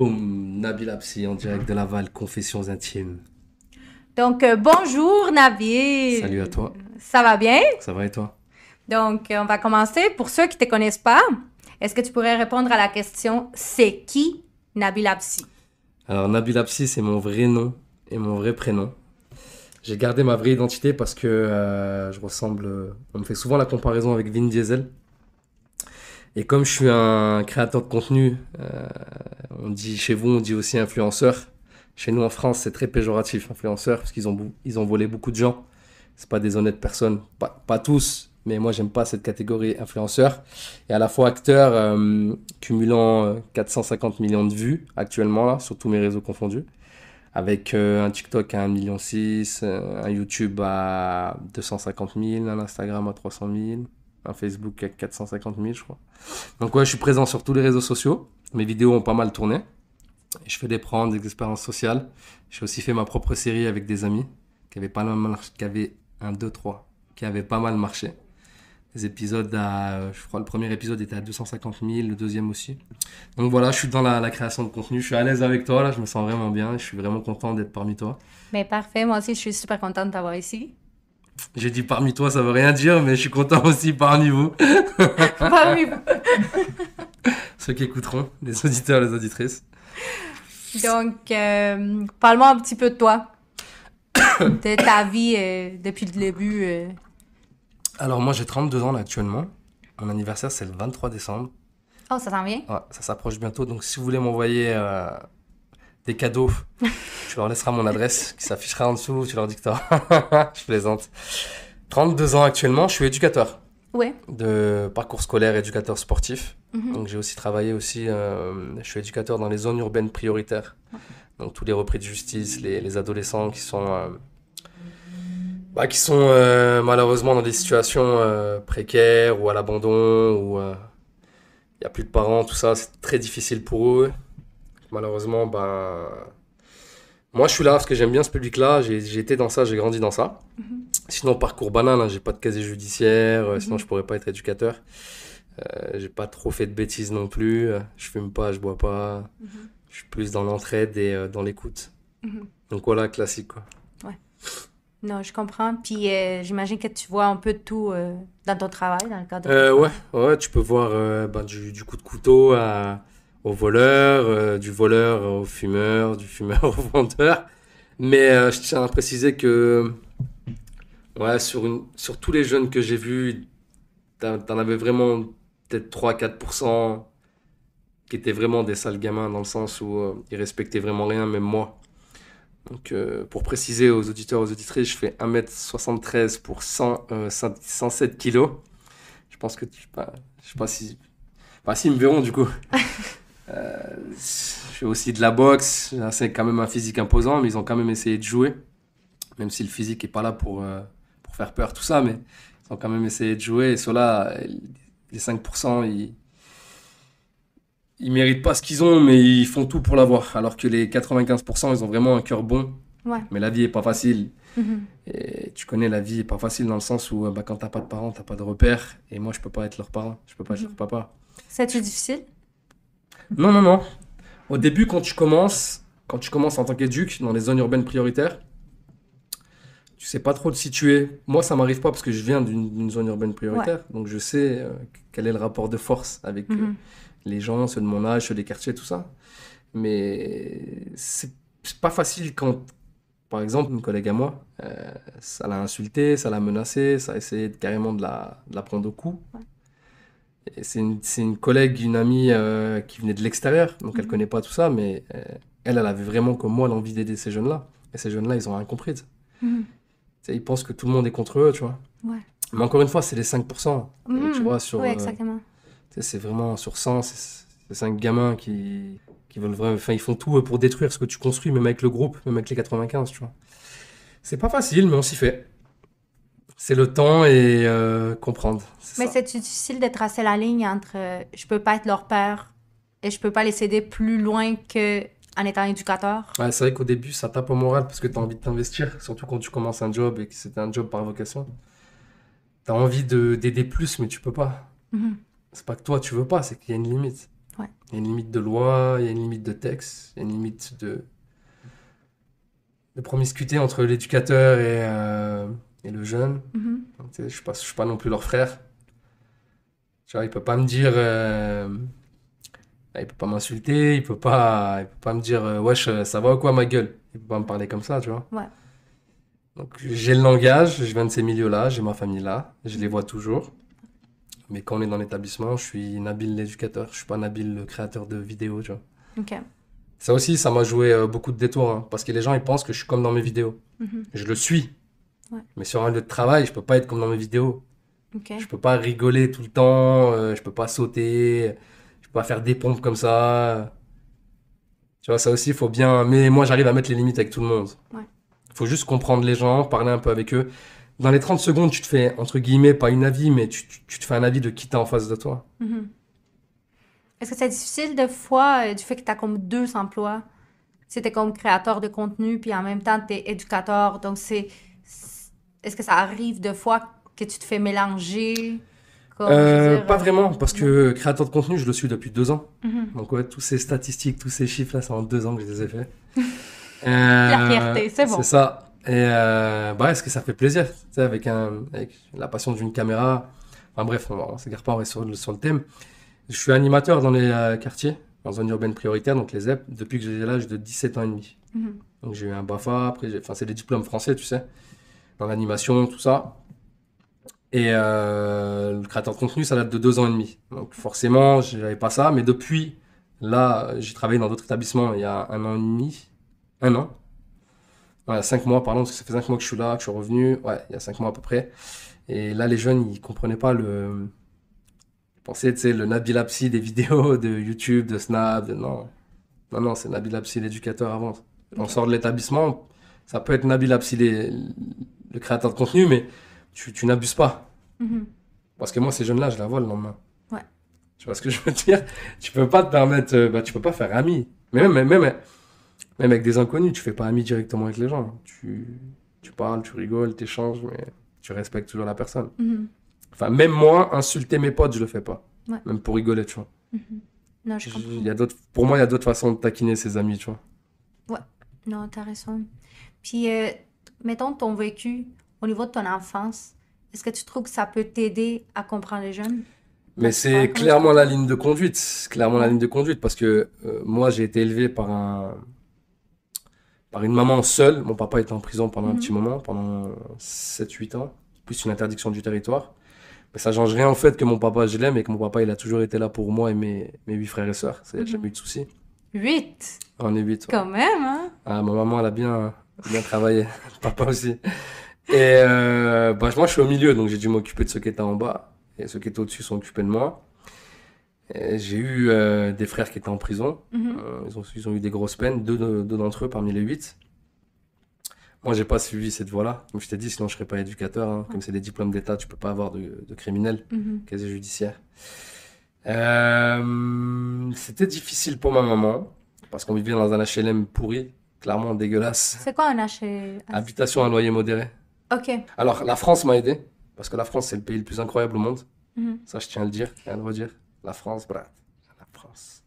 Boum, Nabil Apsi en direct de Laval, Confessions intimes. Donc, bonjour Nabil. Salut à toi, Ça va bien? ça va et toi? Donc, on va commencer. Pour ceux qui ne te connaissent pas, est-ce que tu pourrais répondre à la question c'est qui Nabil Apsi? Alors Nabil Apsi, c'est mon vrai nom et mon vrai prénom. J'ai gardé ma vraie identité parce que je ressemble... on me fait souvent la comparaison avec Vin Diesel. Et comme je suis un créateur de contenu, on dit chez vous, on dit aussi influenceur. Chez nous en France, c'est très péjoratif, influenceur, parce ils ont volé beaucoup de gens. C'est pas des honnêtes personnes, pas tous, mais moi j'aime pas cette catégorie influenceur. Et à la fois acteur, cumulant 450 millions de vues actuellement là, sur tous mes réseaux confondus, avec un TikTok à 1,6 million, un YouTube à 250 000, un Instagram à 300 000, un Facebook à 450 000 je crois. Donc ouais, je suis présent sur tous les réseaux sociaux. Mes vidéos ont pas mal tourné. Et je fais des pranks, des expériences sociales. J'ai aussi fait ma propre série avec des amis qui avaient pas mal marché, qui avaient un, deux, trois, qui avaient pas mal marché. Des épisodes je crois le premier épisode était à 250 000, le deuxième aussi. Donc voilà, je suis dans la création de contenu. Je suis à l'aise avec toi là, je me sens vraiment bien. Je suis vraiment content d'être parmi toi. Mais parfait, moi aussi je suis super contente de t'avoir ici. J'ai dit parmi toi, ça veut rien dire, mais je suis content aussi parmi vous. Parmi vous. Ceux qui écouteront, les auditeurs, les auditrices. Donc, parle-moi un petit peu de toi, de ta vie depuis le début. Alors moi j'ai 32 ans là actuellement. Mon anniversaire c'est le 23 décembre. Oh, ça s'en vient? Ouais, ça s'approche bientôt, donc si vous voulez m'envoyer des cadeaux, tu leur laisseras mon adresse qui s'affichera en dessous, tu leur dis que t'as. Je plaisante. 32 ans actuellement, je suis éducateur Oui. de parcours scolaire, éducateur sportif. Mhm. Donc j'ai aussi travaillé aussi, je suis éducateur dans les zones urbaines prioritaires. Donc tous les repris de justice, les adolescents qui sont malheureusement dans des situations précaires ou à l'abandon, où il n'y a plus de parents, tout ça, c'est très difficile pour eux. Malheureusement, moi je suis là parce que j'aime bien ce public-là, j'ai été dans ça, j'ai grandi dans ça. Sinon, parcours banal, hein, j'ai pas de casier judiciaire, sinon je pourrais pas être éducateur. J'ai pas trop fait de bêtises non plus, je fume pas, je bois pas, je suis plus dans l'entraide et dans l'écoute. Mhm. Donc voilà, classique quoi. Ouais. Non, je comprends. Puis j'imagine que tu vois un peu de tout dans ton travail, dans le cadre de ton Ouais, travail. ouais, tu peux voir du coup de couteau au voleur, du voleur au fumeur, du fumeur au vendeur. Mais je tiens à préciser que ouais, sur tous les jeunes que j'ai vus, t'en avais vraiment peut-être 3-4% qui étaient vraiment des sales gamins dans le sens où ils respectaient vraiment rien, même moi. Donc pour préciser aux auditeurs, aux auditrices, je fais 1m73 pour 107 kilos. Je pense que je sais pas si... Enfin, si, ils me verront du coup. Je fais aussi de la boxe. C'est quand même un physique imposant, mais ils ont quand même essayé de jouer. Même si le physique est pas là pour faire peur, tout ça, mais ils ont quand même essayé de jouer. Et ceux-là, les 5%, ils méritent pas ce qu'ils ont, mais ils font tout pour l'avoir. Alors que les 95%, ils ont vraiment un cœur bon. Ouais. Mais la vie est pas facile. Mhm. Et tu connais, la vie est pas facile dans le sens où quand t'as pas de parents, t'as pas de repères. Et moi, je peux pas être leur parent, je peux pas être leur papa. C'est-tu difficile? Non, non, non. Au début, quand tu commences en tant qu'éduc dans les zones urbaines prioritaires, tu sais pas trop te situer. Moi, ça m'arrive pas parce que je viens d'une zone urbaine prioritaire. Donc, je sais quel est le rapport de force avec Mhm. les gens, ceux de mon âge, ceux des quartiers, tout ça. Mais c'est pas facile quand, par exemple, une collègue à moi, ça l'a insulté, ça l'a menacé, ça a essayé carrément de la prendre au cou. Ouais. Et c'est une collègue, une amie qui venait de l'extérieur, donc elle connaît pas tout ça, mais elle avait vraiment comme moi l'envie d'aider ces jeunes-là. Et ces jeunes-là, ils ont rien compris. Tu sais. Mhm. Tu sais, ils pensent que tout le monde est contre eux, tu vois. Ouais. Mais encore une fois, c'est les 5%. Et tu vois, Oui, exactement. tu sais, c'est vraiment sur 100, c'est 5 gamins qui veulent vraiment, enfin, ils font tout pour détruire ce que tu construis, même avec le groupe, même avec les 95, tu vois. C'est pas facile, mais on s'y fait. C'est le temps et comprendre, c'est Mais ça. c'est difficile de tracer la ligne entre je peux pas être leur père et je peux pas les aider plus loin que en étant éducateur. Ouais, c'est vrai qu'au début, ça tape au moral parce que tu as envie de t'investir, surtout quand tu commences un job et que c'était un job par vocation. Tu as envie d'aider plus, mais tu peux pas. Mhm. C'est pas que toi, tu veux pas, c'est qu'il y a une limite. Ouais. Il y a une limite de loi, il y a une limite de texte, il y a une limite de promiscuité entre l'éducateur et le jeune. Mhm. Donc, tu sais, je suis pas non plus leur frère. Tu vois, il peut pas me dire, il peut pas m'insulter, il peut pas me dire, wesh, ça va ou quoi ma gueule? Il peut pas me parler comme ça, tu vois. Ouais. Donc j'ai le langage, je viens de ces milieux-là, j'ai ma famille là, je les vois toujours. Mais quand on est dans l'établissement, je suis Nabil l'éducateur, je suis pas Nabil le créateur de vidéos, tu vois. OK. Ça aussi, ça m'a joué beaucoup de détours, hein, parce que les gens ils pensent que je suis comme dans mes vidéos. Mhm. Je le suis, Ouais. mais sur un lieu de travail, je peux pas être comme dans mes vidéos. OK. Je peux pas rigoler tout le temps, je peux pas sauter, je peux pas faire des pompes comme ça. Tu vois, ça aussi, il faut bien. Mais moi, j'arrive à mettre les limites avec tout le monde. Ouais. Il faut juste comprendre les gens, parler un peu avec eux. Dans les 30 secondes, tu te fais, entre guillemets, pas une avis, mais tu te fais un avis de qui t'as en face de toi. Mhm. Est-ce que c'est difficile de fois du fait que tu as comme deux emplois? C'était comme créateur de contenu, puis en même temps, tu es éducateur. Donc, est-ce que ça arrive de fois que tu te fais mélanger? Comme, je veux dire, Pas vraiment, parce non. que créateur de contenu, je le suis depuis 2 ans. Mhm. Donc, ouais, tous ces statistiques, tous ces chiffres-là, c'est en 2 ans que je les ai faits. La fierté, c'est bon. C'est ça. Et bah, est-ce que ça fait plaisir, tu sais, avec la passion d'une caméra. Enfin bref, on s'égare pas, on reste sur le thème. Je suis animateur dans les quartiers, en zone urbaine prioritaire, donc les ZEP, depuis que j'ai l'âge de 17 ans et demi. Mhm. Donc j'ai eu un BAFA, après, enfin, c'est des diplômes français, tu sais, dans l'animation, tout ça. Et le créateur de contenu, ça date de 2 ans et demi. Donc forcément, j'avais pas ça, mais depuis, là, j'ai travaillé dans d'autres établissements il y a 1 an et demi, 1 an. Ouais, 5 mois, pardon, parce que ça fait 5 mois que je suis là, que je suis revenu. Ouais, il y a 5 mois à peu près. Et là, les jeunes, ils comprenaient pas le. Ils pensaient, tu sais, le Nabil Apsi des vidéos de YouTube, de Snap. Non, non, non, c'est Nabil Apsi l'éducateur avant. On Ok. sort de l'établissement, ça peut être Nabil Apsi le créateur de contenu, mais tu n'abuses pas. Mhm. Parce que moi, ces jeunes-là, je la vois le lendemain. Ouais. Tu vois ce que je veux dire? Tu peux pas te permettre. Bah, tu peux pas faire ami. Mais même avec des inconnus, tu fais pas ami directement avec les gens. Tu parles, tu rigoles, tu échanges, mais tu respectes toujours la personne. Mhm. Enfin, même moi, insulter mes potes, je le fais pas. Ouais. Même pour rigoler, tu vois. Mhm. Non, je comprends. Il y a pour moi, il y a d'autres façons de taquiner ses amis, tu vois. Ouais, non, t'as raison. Puis, mettons ton vécu au niveau de ton enfance, est-ce que tu trouves que ça peut t'aider à comprendre les jeunes? Mais Quand tu parles c'est comme clairement la éducateur? ligne de conduite. C'est clairement la Ouais. ligne de conduite parce que moi, j'ai été élevé par une maman seule. Mon papa était en prison pendant un petit Mhm. moment, pendant 7 8 ans, plus une interdiction du territoire. Mais ça change rien au fait que mon papa, je l'aime et que mon papa, il a toujours été là pour moi et mes 8 frères et sœurs. Il n'y a jamais Mhm. eu de soucis. 8, On est 8, ouais. quand même, hein? Ah, ma maman, elle a bien travaillé. Papa aussi. Et bah, moi, je suis au milieu, donc j'ai dû m'occuper de ceux qui étaient en bas. Et ceux qui étaient au-dessus sont occupés de moi. Et j'ai eu des frères qui étaient en prison. Mhm. Ils ont eu des grosses peines, deux d'entre eux parmi les 8. Moi, j'ai pas suivi cette voie-là. Comme je t'ai dit, sinon je serais pas éducateur, hein. Ouais. Comme c'est des diplômes d'État, tu peux pas avoir de criminel, Mhm. casier judiciaire. C'était difficile pour ma maman, parce qu'on vivait dans un HLM pourri, clairement dégueulasse. C'est quoi un H... Habitation à loyer modéré. Ok. Alors, la France m'a aidé, parce que la France, c'est le pays le plus incroyable au monde. Mhm. Ça, je tiens à le dire et à le redire. La France, brat. La France.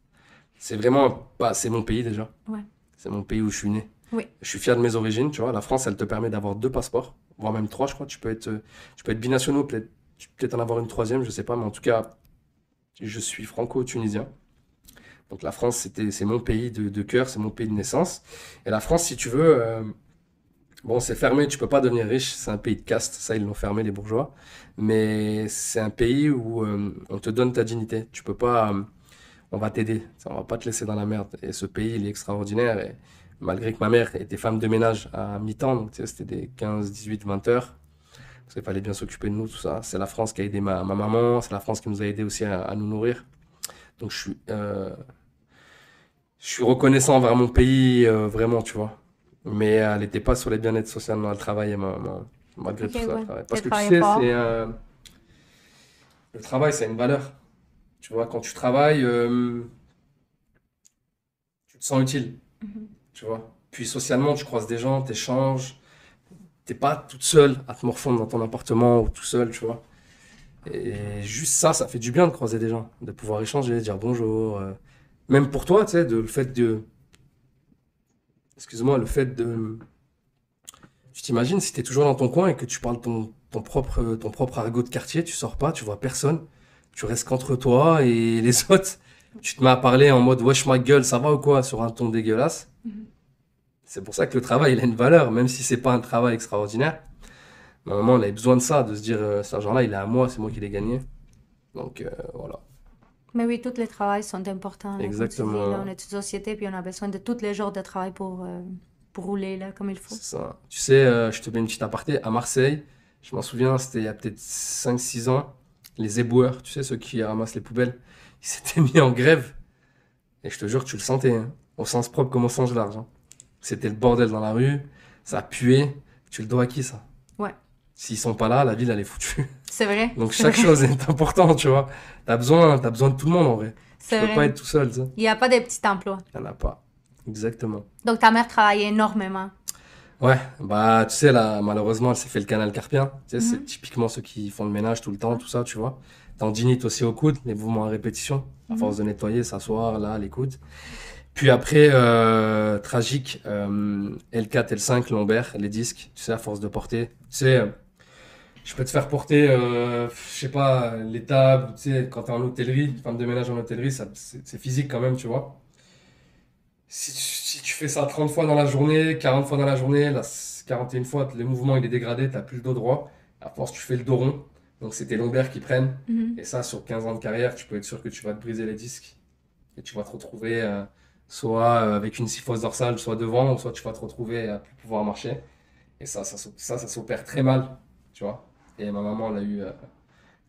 C'est vraiment pas. C'est mon pays déjà. Ouais. C'est mon pays où je suis né. Oui. Je suis fier de mes origines, tu vois. La France, elle te permet d'avoir 2 passeports, voire même 3, je crois. Tu peux être binationaux, peut-être en avoir une troisième, je sais pas, mais en tout cas, je suis franco-tunisien. Donc la France, c'est mon pays de cœur, c'est mon pays de naissance. Et la France, si tu veux, bon, c'est fermé, tu peux pas devenir riche, c'est un pays de caste, ça ils l'ont fermé les bourgeois. Mais c'est un pays où on te donne ta dignité. Tu peux pas, on va t'aider, on va pas te laisser dans la merde. Et ce pays, il est extraordinaire. Et malgré que ma mère était femme de ménage à mi-temps, donc tu sais, c'était des 15, 18, 20 heures, parce qu'il fallait bien s'occuper de nous, tout ça. C'est la France qui a aidé ma maman, c'est la France qui nous a aidé aussi à nous nourrir. Donc je suis reconnaissant envers mon pays, vraiment, tu vois. Mais elle n'était pas sur les bien-être social, non, elle travaillait, malgré Ok, tout ça, elle ouais. travaillait. Tu Parce que tu travaillais sais, fort. le travail, c'est une valeur. Tu vois, quand tu travailles, tu te sens utile, Mhm. tu vois. Puis socialement, tu croises des gens, tu échanges. T'es pas toute seule à te morfondre dans ton appartement ou tout seul, tu vois. Et juste ça fait du bien de croiser des gens, de pouvoir échanger, dire bonjour. Même pour toi, tu sais, le fait de, excuse-moi, le fait de, tu t'imagines si tu es toujours dans ton coin et que tu parles ton propre argot de quartier, tu sors pas, tu vois personne, tu restes qu'entre toi et les autres, tu te mets à parler en mode wesh ma gueule, ça va ou quoi, sur un ton dégueulasse. Mhm. C'est pour ça que le travail, il a une valeur, même si c'est pas un travail extraordinaire. Mais à un moment, on avait besoin de ça, de se dire, cet argent-là, il est à moi, c'est moi qui l'ai gagné. Donc, voilà. Mais oui, tous les travails sont importants, là, comme tu dis. Là, on Exactement. est une société, puis on a besoin de tous les jours de travail pour rouler là, comme il faut. C'est ça. Tu sais, je te mets une petite aparté. À Marseille, je m'en souviens, c'était il y a peut-être 5 6 ans, les éboueurs, tu sais, ceux qui ramassent les poubelles, ils s'étaient mis en grève. Et je te jure que tu le sentais, hein, au sens propre comme au sens large, hein. C'était le bordel dans la rue, ça puait. Tu le dois à qui, ça? Ouais, S'ils sont pas là, la ville, elle est foutue. c'est vrai, Donc c'est chaque vrai, chose est importante, tu vois. T'as besoin de tout le monde, en vrai. Tu c'est peux pas vrai. être tout seul, tu sais. Il n'y a pas de petits emplois. Il n'y en a pas. Exactement. Donc, ta mère travaillait énormément. Ouais, bah tu sais là, malheureusement, elle s'est fait le canal carpien. Tu sais, c'est Mhm. typiquement ceux qui font le ménage tout le temps, Ouais. tout ça, tu vois. Tendinite aussi au coude, les mouvements à répétition, à force Mhm. de nettoyer, s'asseoir, là, les coudes. Puis après, tragique, L4, L5, lombaire, les disques, tu sais, à force de porter. Tu sais, je peux te faire porter, je sais pas, les tables, tu sais, quand t'es en hôtellerie, femme de ménage en hôtellerie, c'est physique quand même, tu vois. Si tu fais ça 30 fois dans la journée, 40 fois dans la journée, là, 41 fois, le mouvement il est dégradé, t'as plus le dos droit. À force, tu fais le dos rond. Donc, c'est tes lombaires qui prennent. Mhm. Et ça, sur 15 ans de carrière, tu peux être sûr que tu vas te briser les disques. Et tu vas te retrouver soit avec une syphose dorsale, soit devant, ou soit tu vas te retrouver à plus pouvoir marcher. Et ça s'opère très mal, tu vois. Et ma maman, elle a eu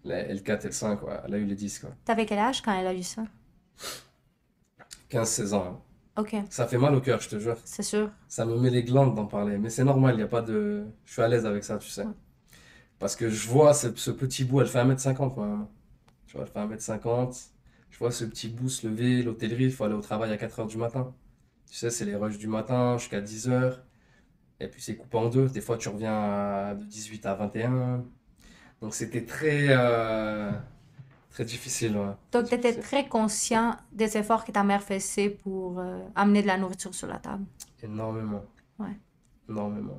la L4, L5, ouais, elle a eu les disques, ouais. T'avais quel âge quand elle a eu ça? 15 16 ans, hein. Ok, Ça fait mal au cœur, je te jure. c'est sûr. Ça me met les glandes d'en parler, mais c'est normal, il y a pas de... Je suis à l'aise avec ça, tu sais. Ouais. Parce que je vois ce petit bout, elle fait 1,50 m, ma maman. Tu vois, elle fait 1,50 m. Je vois ce petit bout se lever, l'hôtellerie, il faut aller au travail à 4 heures du matin. Tu sais, c'est les rushs du matin jusqu'à 10 heures. Et puis c'est coupé en deux. Des fois, tu reviens de 18 à 21. Donc c'était très difficile, ouais. Très Donc, tu étais difficile. très conscient des efforts que ta mère faisait pour amener de la nourriture sur la table. Énormément. Ouais. Énormément.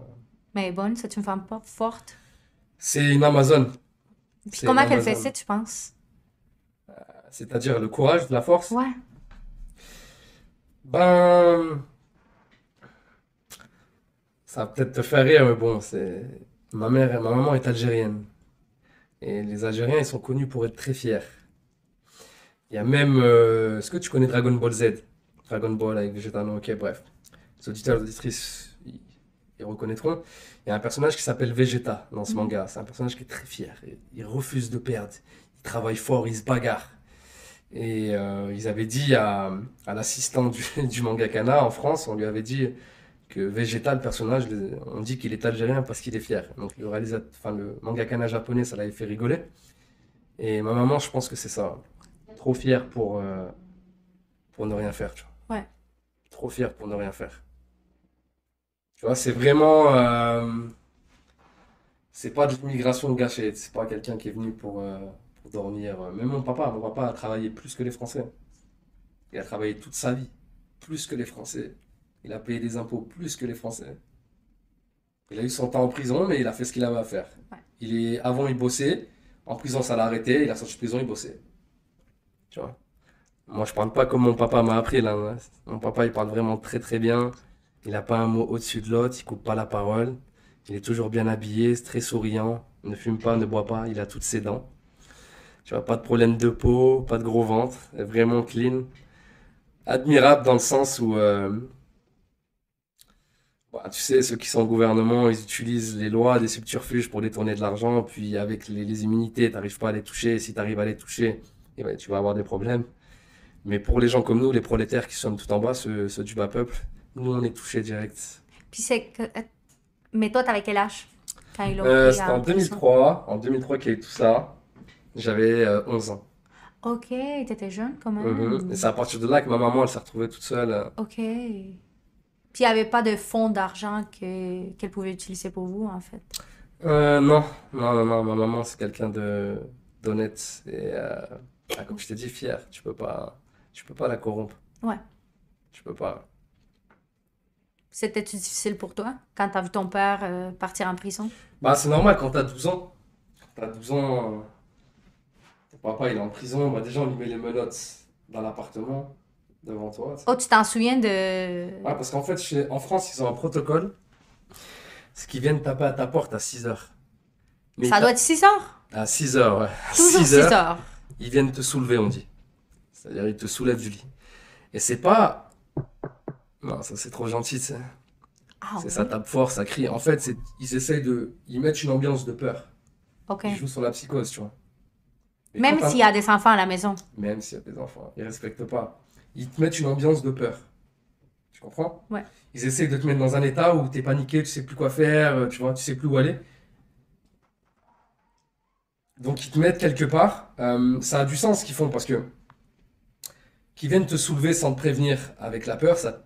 Mais elle est bonne, c'est une femme pas forte. C'est une Amazone. Puis C'est une comment qu'elle fait ça, Amazone. tu penses? C'est-à-dire le courage, la force. Ouais. Ben, ça va peut-être te faire rire, mais bon, c'est... Ma maman est algérienne. Et les Algériens, ils sont connus pour être très fiers. Il y a même... est-ce que tu connais Dragon Ball Z? Dragon Ball avec Vegeta, non, ok, bref. Les auditeurs et auditrices, ils reconnaîtront. Il y a un personnage qui s'appelle Vegeta dans ce Mhm. manga. C'est un personnage qui est très fier. Il refuse de perdre. Il travaille fort, il se bagarre. Et ils avaient dit à l'assistant du mangakana en France, on lui avait dit que Vegeta, le personnage, on dit qu'il est algérien parce qu'il est fier. Donc le réalisateur, enfin le mangakana japonais, ça l'avait fait rigoler. Et ma maman, je pense que c'est ça. Trop fier pour ne rien faire, tu vois. Ouais. Trop fier pour ne rien faire. Tu vois, c'est vraiment... c'est pas de l'immigration gâchée. C'est pas quelqu'un qui est venu pour dormir. Même mon papa a travaillé plus que les Français. Il a travaillé toute sa vie, plus que les Français. Il a payé des impôts plus que les Français. Il a eu son temps en prison, mais il a fait ce qu'il avait à faire. Ouais. Avant, il bossait. En prison, ça l'a arrêté. Il a sorti de prison, il bossait. Tu vois. Moi, je parle pas comme mon papa m'a appris là, hein. Mon papa, il parle vraiment très très bien. Il n'a pas un mot au-dessus de l'autre. Il coupe pas la parole. Il est toujours bien habillé, très souriant. Ne fume pas, ne boit pas. Il a toutes ses dents. Tu vois, pas de problème de peau, pas de gros ventre. Vraiment clean. Admirable dans le sens où bah, tu sais, ceux qui sont au gouvernement, ils utilisent les lois, des subterfuges pour détourner de l'argent, puis avec les immunités, t'arrives pas à les toucher, et si tu arrives à les toucher, eh ben, tu vas avoir des problèmes. Mais pour les gens comme nous, les prolétaires qui sommes tout en bas, ceux du bas peuple, nous on est touchés direct. Puis c'est que... Mais toi, t'avais quel âge quand ils l'ont pris C'était en en prison? 2003 qu'il y a eu tout ça. J'avais 11 ans. Ok, t'étais jeune quand Et même. c'est à partir de là que ma maman, elle s'est retrouvée toute seule. Ok. Puis il n'y avait pas de fonds d'argent qu'elle pouvait utiliser pour vous, en fait. Non, non, non, non, ma maman, c'est quelqu'un d'honnête et, comme je t'ai dit, fier. Tu peux pas la corrompre. Ouais. Je peux pas. C'était-tu difficile pour toi quand t'as vu ton père partir en prison? Bah, c'est normal quand t'as 12 ans. Quand t'as 12 ans, ton papa il est en prison. Bah, déjà, on lui met les menottes dans l'appartement devant toi. Tu sais. Oh, tu t'en souviens de... Ouais, parce qu'en fait, en France, ils ont un protocole. C'est qu'ils viennent taper à ta porte à 6 heures. Mais Ça doit être 6 heures? à 6 heures, ouais. À Toujours 6 6 heures, heures. ils viennent te soulever, on dit. C'est-à-dire, ils te soulèvent du lit. Et c'est pas. Non, ça c'est trop gentil, tu sais. Ah C'est ça oui? tape fort, ça crie. En fait, ils essayent de. Ils mettent une ambiance de peur. OK. Ils jouent sur la psychose, tu vois. Mais quand Même s'il y a des enfants à la maison. Même s'il y a des enfants, ils respectent pas. Ils te mettent une ambiance de peur. Tu comprends? Ouais. Ils essayent de te mettre dans un état où t'es paniqué, tu sais plus quoi faire, tu vois, tu sais plus où aller. Donc ils te mettent quelque part. Ça a du sens ce qu'ils font parce que qu'ils viennent te soulever sans te prévenir avec la peur, ça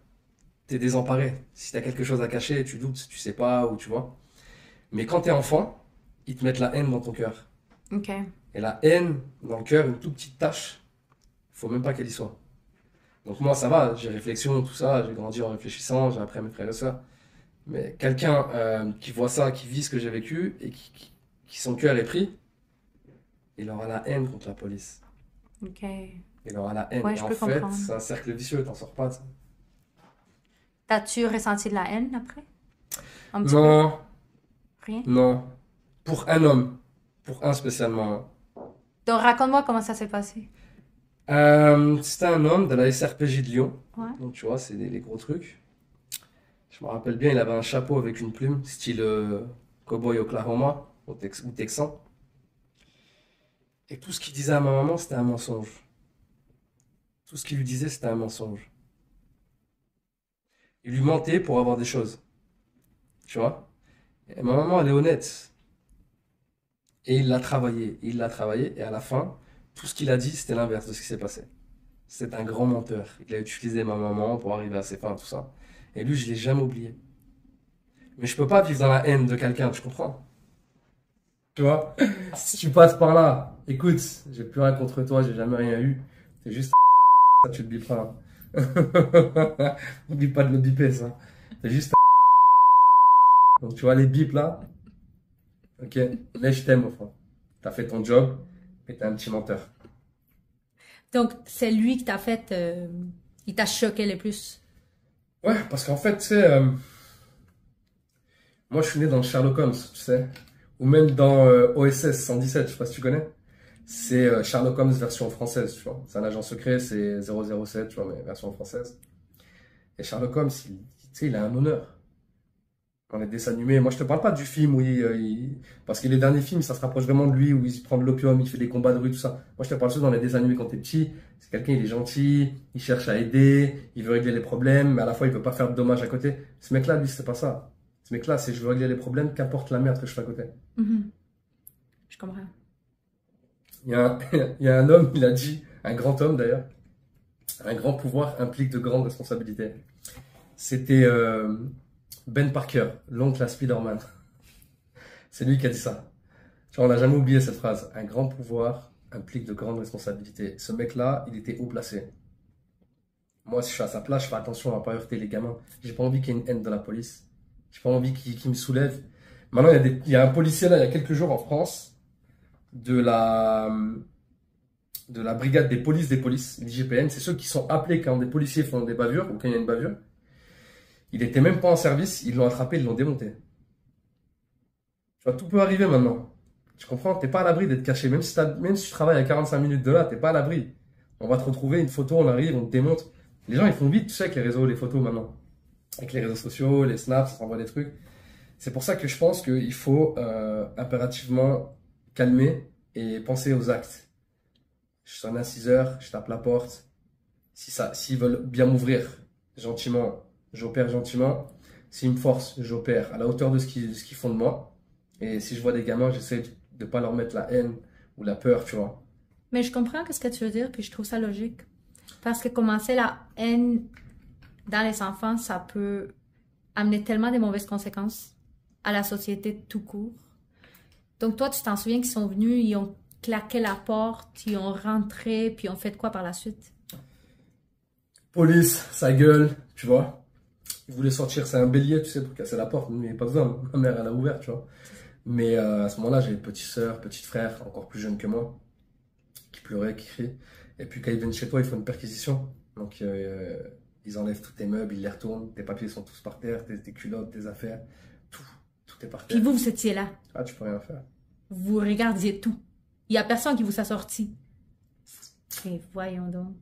t'es désemparé. Si t'as quelque chose à cacher, tu doutes, tu sais pas ou tu vois. Mais quand t'es enfant, ils te mettent la haine dans ton cœur. OK. Et la haine dans le cœur, une toute petite tache, faut même pas qu'elle y soit. Donc moi ça va, j'ai réflexion, tout ça, j'ai grandi en réfléchissant, j'ai appris à mes frères et sœurs. Mais quelqu'un qui voit ça, qui vit ce que j'ai vécu et qui son cœur est pris, il aura la haine contre la police. OK. Il aura la haine. Ouais, Et je en peux fait, comprendre. c'est un cercle vicieux, t'en sors pas. Ça. T'as-tu ressenti de la haine après? Un petit peu? Non, Rien? non. Pour un homme. Pour un spécialement. Donc, raconte-moi comment ça s'est passé. C'était un homme de la SRPJ de Lyon. Ouais. Donc tu vois, c'est les gros trucs. Je me rappelle bien, il avait un chapeau avec une plume, style cowboy Oklahoma ou Texan. Et tout ce qu'il disait à ma maman, c'était un mensonge. Tout ce qu'il lui disait, c'était un mensonge. Il lui mentait pour avoir des choses. Tu vois? Et ma maman, elle est honnête. Et il l'a travaillé. Il l'a travaillé. Et à la fin, tout ce qu'il a dit, c'était l'inverse de ce qui s'est passé. C'est un grand menteur. Il a utilisé ma maman pour arriver à ses fins, tout ça. Et lui, je l'ai jamais oublié. Mais je peux pas vivre dans la haine de quelqu'un, tu comprends? Tu vois? Si tu passes par là, écoute, j'ai plus rien contre toi, j'ai jamais rien eu. C'est juste ça, tu le biperas. N'oublie pas de le biper, ça. C'est juste donc tu vois les bips là? Ok? Mais je t'aime au fond. T'as fait ton job, mais t'es un petit menteur. Donc, c'est lui qui t'a fait... il t'a choqué le plus. Ouais, parce qu'en fait, tu sais, moi je suis né dans Sherlock Holmes, tu sais. Ou même dans OSS 117, je sais pas si tu connais. C'est Sherlock Holmes version française, tu vois. C'est un agent secret, c'est 007, tu vois, mais version française. Et Sherlock Holmes, tu sais, il a un honneur. Dans les dessins animés, moi je te parle pas du film où parce que les derniers films, ça se rapproche vraiment de lui, où il se prend de l'opium, il fait des combats de rue, tout ça. Moi je te parle surtout dans les dessins animés quand t'es petit. C'est quelqu'un, il est gentil, il cherche à aider, il veut régler les problèmes, mais à la fois il veut pas faire de dommages à côté. Ce mec-là, lui, c'est pas ça. Ce mec-là, c'est je veux régler les problèmes, qu'importe la merde que je fais à côté. Mhm. Je comprends. Il y a un homme, il a dit, un grand homme d'ailleurs, un grand pouvoir implique de grandes responsabilités. C'était Ben Parker, l'oncle à Spider-Man. C'est lui qui a dit ça. Tu vois, on n'a jamais oublié cette phrase. Un grand pouvoir implique de grandes responsabilités. Ce mec-là, il était haut placé. Moi, si je suis à sa place, je fais attention à ne pas heurter les gamins. J'ai pas envie qu'il y ait une haine de la police. J'ai pas envie qu'il me soulève. Maintenant, il y a un policier là, il y a quelques jours en France, de la brigade des polices, l'IGPN. C'est ceux qui sont appelés quand des policiers font des bavures ou quand il y a une bavure. Il était même pas en service, ils l'ont attrapé, ils l'ont démonté. Tu vois, tout peut arriver maintenant. Tu comprends? T'es pas à l'abri d'être caché. Même si tu travailles à 45 minutes de là, t'es pas à l'abri. On va te retrouver une photo, on arrive, on te démonte. Les gens, ils font vite, tu sais, avec les réseaux, les photos maintenant. Avec les réseaux sociaux, les snaps, ça s'envoie des trucs. C'est pour ça que je pense qu'il faut impérativement calmer et penser aux actes. Je sonne à 6 heures, je tape la porte. S'ils veulent bien m'ouvrir gentiment, j'opère gentiment. S'ils me forcent, j'opère à la hauteur de ce qu'ils font de moi. Et si je vois des gamins, j'essaie de ne pas leur mettre la haine ou la peur, tu vois. Mais je comprends ce que tu veux dire, puis je trouve ça logique. Parce que commencer la haine dans les enfants, ça peut amener tellement de mauvaises conséquences à la société tout court. Donc toi, tu t'en souviens qu'ils sont venus, ils ont claqué la porte, ils ont rentré, puis ils ont fait quoi par la suite? Police, sa gueule, tu vois. Il voulait sortir, c'est un bélier, tu sais, pour casser la porte. Mais il n'y avait pas besoin, ma mère, elle a ouvert, tu vois. Mais à ce moment-là, j'avais petite sœur, petit frère, encore plus jeune que moi, qui pleurait, qui criait. Et puis quand ils viennent chez toi, ils font une perquisition. Donc ils enlèvent tous tes meubles, ils les retournent, tes papiers sont tous par terre, tes culottes, tes affaires, tout, tout est par Puis terre. vous étiez là. Ah, tu peux rien faire. Vous regardiez tout. Il n'y a personne qui vous a sorti. Et voyons donc.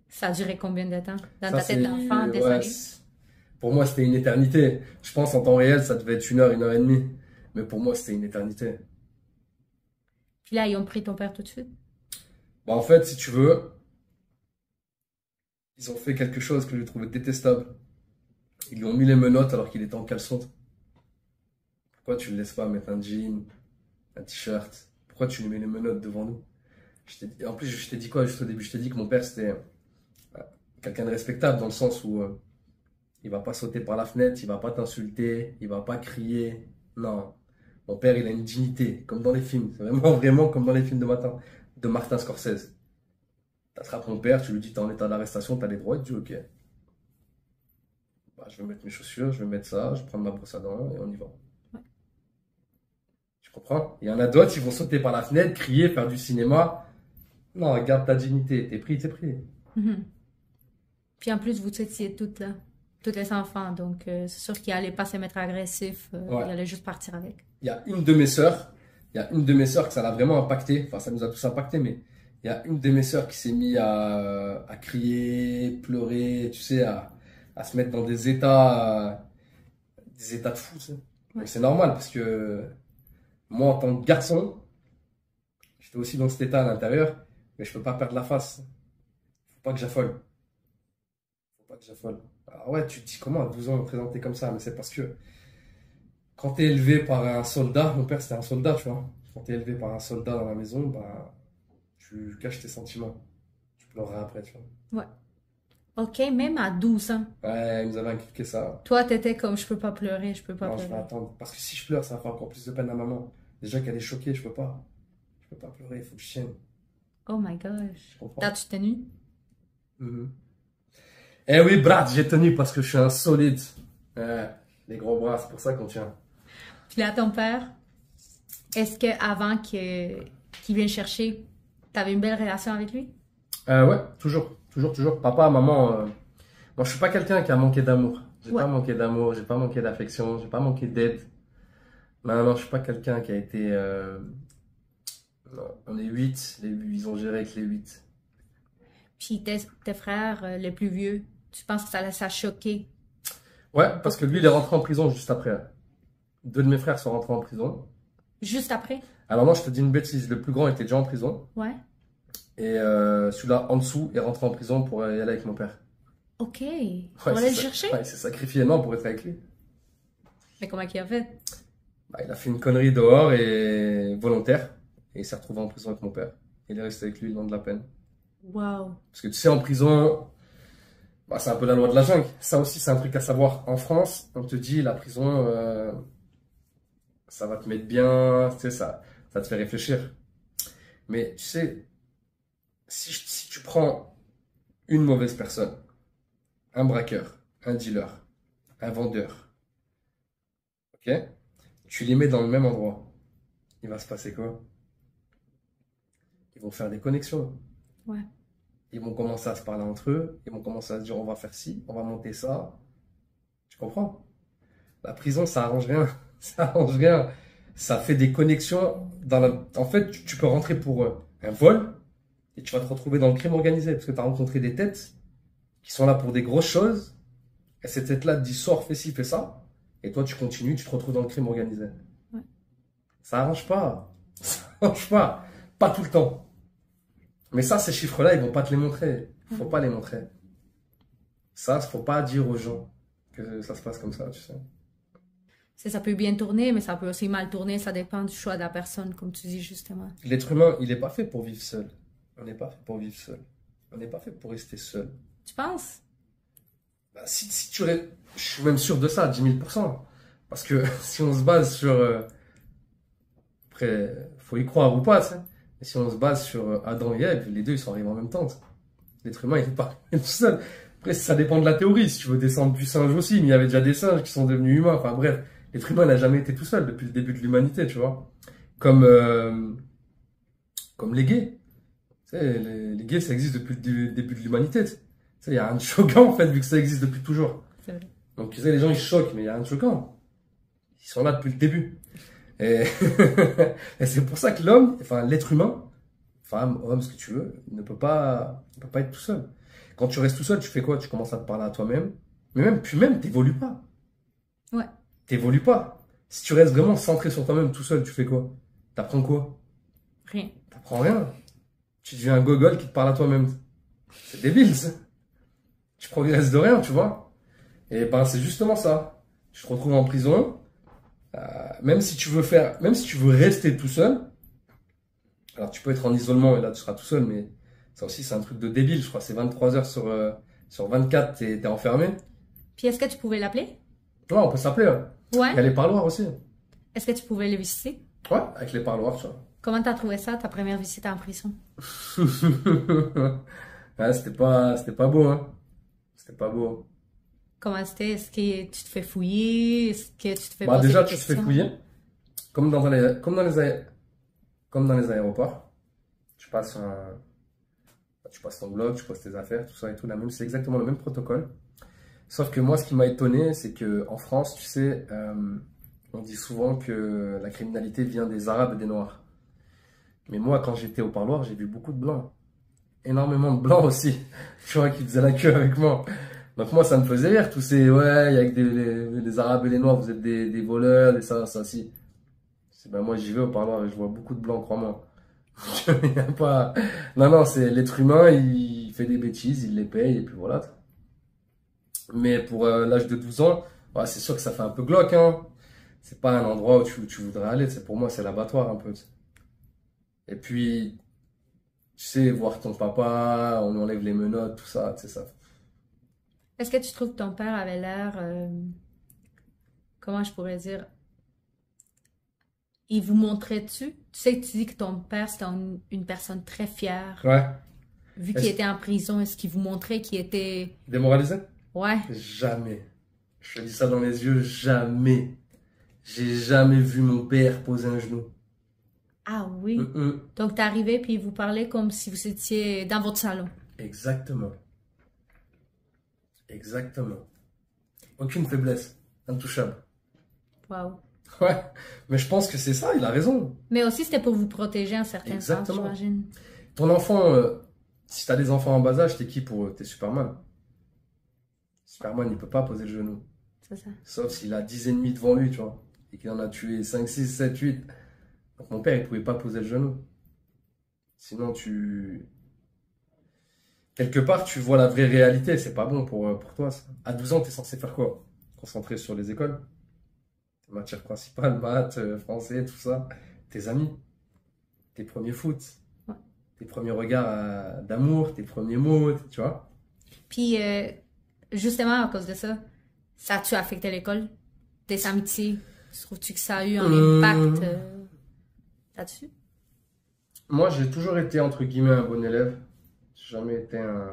Ça a duré combien de temps? Dans ta tête d'enfant, désolé. Pour moi, c'était une éternité. Je pense en temps réel, ça devait être 1 heure, 1 heure et demie. Mais pour moi, c'était une éternité. Puis là, ils ont pris ton père tout de suite. Bah, en fait, si tu veux, ils ont fait quelque chose que je trouvais détestable. Ils lui ont mis les menottes alors qu'il était en caleçon. Pourquoi tu ne le laisses pas mettre un jean, un t-shirt? Pourquoi tu lui mets les menottes devant nous? En plus, je t'ai dit quoi juste au début? Je t'ai dit que mon père, c'était quelqu'un de respectable dans le sens où il va pas sauter par la fenêtre, il va pas t'insulter, il va pas crier. Non. Mon père, il a une dignité, comme dans les films. C'est vraiment, vraiment comme dans les films de Martin Scorsese. T'attrapes mon père, tu lui dis t'es en état d'arrestation, t'as les droits, il te dit ok. Bah, je vais mettre mes chaussures, je vais mettre ça, je vais prendre ma brosse à dents et on y va. Ouais. Tu comprends? Il y en a d'autres, ils vont sauter par la fenêtre, crier, faire du cinéma. Non, garde ta dignité, t'es pris, t'es pris. Puis en plus, vous étiez toutes là. Tous les enfants, donc c'est sûr qu'il allait pas se mettre agressif, Ouais. il allait juste partir avec. Il y a une de mes sœurs, que ça l'a vraiment impacté, enfin ça nous a tous impacté, mais il y a une de mes sœurs qui s'est mise à crier, pleurer, tu sais, à se mettre dans des états de fou, tu sais. Ouais. C'est normal parce que moi en tant que garçon, j'étais aussi dans cet état à l'intérieur, mais je peux pas perdre la face. Faut pas que j'affole. Alors ouais, tu te dis comment à 12 ans me présenter comme ça, mais c'est parce que quand tu es élevé par un soldat, mon père c'était un soldat, tu vois. Quand tu es élevé par un soldat dans la maison, bah, tu caches tes sentiments. Tu pleureras après, tu vois. Ouais. Ok, même à 12 ans. Ouais, ils nous avaient inculqué ça. Toi, t'étais comme je peux pas pleurer, je peux pas Non, je pleurer. vais attendre. Parce que si je pleure, ça va faire encore plus de peine à maman. Déjà qu'elle est choquée, je peux pas. Je peux pas pleurer, il faut que je tienne. Oh my gosh. Je comprends. T'as-tu tenu? Eh oui, Brad, j'ai tenu parce que je suis un solide. Les gros bras, c'est pour ça qu'on tient. Puis là, ton père, est-ce que avant qu'il vienne chercher, t'avais une belle relation avec lui? Ouais, toujours. Papa, maman, moi je suis pas quelqu'un qui a manqué d'amour. J'ai Ouais. pas manqué d'amour, j'ai pas manqué d'affection, j'ai pas manqué d'aide. Non, je suis pas quelqu'un qui a été. Non, on est 8, ils ont géré avec les 8. Puis tes frères, les plus vieux, tu penses que ça l'a choqué? Ouais, parce que lui, il est rentré en prison juste après. 2 de mes frères sont rentrés en prison. Juste après? Alors, non, je te dis une bêtise, le plus grand était déjà en prison. Ouais. Et celui-là, en dessous, est rentré en prison pour y aller avec mon père. Ok. Ouais, On va aller le c'est chercher? Ouais, il s'est sacrifié, non, pour être avec lui. Mais comment qu'il a fait? Bah, il a fait une connerie dehors et volontaire. Et il s'est retrouvé en prison avec mon père. Il est resté avec lui le long de la peine. Wow. Parce que tu sais, en prison, bah, c'est un peu la loi de la jungle. Ça aussi, c'est un truc à savoir. En France, on te dit, la prison, ça va te mettre bien, tu sais, ça te fait réfléchir. Mais tu sais, si tu prends une mauvaise personne, un braqueur, un dealer, un vendeur, ok? Tu les mets dans le même endroit. Il va se passer quoi? Ils vont faire des connexions. Ouais. Ils vont commencer à se parler entre eux. Ils vont commencer à se dire on va faire ci, on va monter ça. Tu comprends? La prison, ça arrange rien. Ça arrange rien. Ça fait des connexions. En fait, tu peux rentrer pour un vol et tu vas te retrouver dans le crime organisé parce que tu as rencontré des têtes qui sont là pour des grosses choses. Et cette tête-là te dit sors, fais ci, fais ça. Et toi, tu continues, tu te retrouves dans le crime organisé. Ouais. Ça arrange pas. Ça arrange pas. Pas tout le temps. Mais ça, ces chiffres-là, ils vont pas te les montrer. Faut pas les montrer. Ça, faut pas dire aux gens que ça se passe comme ça, tu sais. Ça peut bien tourner, mais ça peut aussi mal tourner. Ça dépend du choix de la personne, comme tu dis justement. L'être humain, il n'est pas fait pour vivre seul. On n'est pas fait pour vivre seul. On n'est pas fait pour rester seul. Tu penses? Bah, je suis même sûr de ça, 10 000%. Parce que si on se base sur... Après, faut y croire ou pas, tu sais. Mais si on se base sur Adam et Ève, les deux, ils sont arrivés en même temps. L'être humain, il est pas tout seul. Après, ça dépend de la théorie. Si tu veux descendre du singe aussi, mais il y avait déjà des singes qui sont devenus humains. Enfin bref, l'être humain n'a jamais été tout seul depuis le début de l'humanité, tu vois. Comme, comme les gays. Tu sais, les gays, ça existe depuis le début de l'humanité. Tu sais, il y a rien de choquant, en fait, vu que ça existe depuis toujours. C'est vrai. Donc, tu sais, les gens, ils choquent, mais il y a rien de choquant. Ils sont là depuis le début. Et, et c'est pour ça que l'homme, enfin, l'être humain, femme, homme, ce que tu veux, il peut pas être tout seul. Quand tu restes tout seul, tu fais quoi? Tu commences à te parler à toi-même. Mais même, puis même, t'évolues pas. Ouais. T'évolues pas. Si tu restes vraiment centré sur toi-même tout seul, tu fais quoi? T'apprends quoi? Rien. T'apprends rien. Tu deviens un gogol qui te parle à toi-même. C'est débile, ça. Tu progresses de rien, tu vois. Et ben, c'est justement ça. Tu te retrouves en prison. Même si tu veux rester tout seul, alors tu peux être en isolement et là tu seras tout seul, mais ça aussi c'est un truc de débile, je crois. C'est 23 heures sur 24, t'es enfermé. Puis est-ce que tu pouvais l'appeler? Ouais, on peut s'appeler. Ouais. Il y a Ouais. les parloirs aussi. Est-ce que tu pouvais le visiter? Ouais, avec les parloirs, tu vois. Comment t'as trouvé ça, ta première visite en prison? Ouais, c'était pas beau, hein. C'était pas beau. Comment c'était? Est-ce que tu te fais fouiller? Est-ce que tu te fais Bah, poser déjà, des tu te fais questions? fouiller. Comme dans les aéroports. Tu passes tu passes ton blog, tu poses tes affaires, tout ça et tout. C'est exactement le même protocole. Sauf que moi, ce qui m'a étonné, c'est que en France, tu sais, on dit souvent que la criminalité vient des Arabes et des Noirs. Mais moi, quand j'étais au parloir, j'ai vu beaucoup de Blancs. Énormément de Blancs aussi. Tu vois, qui faisaient la queue avec moi. Donc moi, ça me faisait rire. Tous ces, ouais, il y a que les Arabes et les Noirs, vous êtes des voleurs, des ça, si. Ben moi, j'y vais au parloir et je vois beaucoup de Blancs, crois-moi. Il y a pas... Non, non, c'est l'être humain, il fait des bêtises, il les paye, et puis voilà. Mais pour l'âge de 12 ans, ouais, c'est sûr que ça fait un peu glauque, hein. C'est pas un endroit où tu voudrais aller. Pour moi, c'est l'abattoir un peu. Et puis, tu sais, voir ton papa, on lui enlève les menottes, tout ça, tu sais ça. Est-ce que tu trouves que ton père avait l'air, comment je pourrais dire, il vous montrait-tu? Tu sais que tu dis que ton père, c'était une personne très fière. Ouais. Vu qu'il Est-ce était en prison, est-ce qu'il vous montrait qu'il était... démoralisé? Ouais. Jamais. Je te dis ça dans les yeux, jamais. J'ai jamais vu mon père poser un genou. Ah oui. Donc, t'es arrivé puis il vous parlait comme si vous étiez dans votre salon. Exactement. Exactement. Aucune faiblesse. Intouchable. Wow. Ouais. Mais je pense que c'est ça, il a raison. Mais aussi, c'était pour vous protéger en certains sens, Exactement. j'imagine. Ton enfant, si t'as des enfants en bas âge, t'es qui pour eux? T'es Superman. Superman, il peut pas poser le genou. C'est ça. Sauf s'il a 10 ennemis devant lui, tu vois. Et qu'il en a tué 5, 6, 7, 8. Donc mon père, il pouvait pas poser le genou. Sinon, quelque part, tu vois la vraie réalité. C'est pas bon pour toi, ça. À 12 ans, t'es censé faire quoi? Concentrer sur les écoles. Tes matières principales, maths, français, tout ça. Tes amis. Tes premiers foot. Ouais. Tes premiers regards d'amour. Tes premiers mots, tu vois. Puis, justement, à cause de ça, ça a-tu affecté l'école? Tes amitiés? Trouves-tu que ça a eu un impact là-dessus? Moi, j'ai toujours été, entre guillemets, un bon élève. J'ai jamais été un...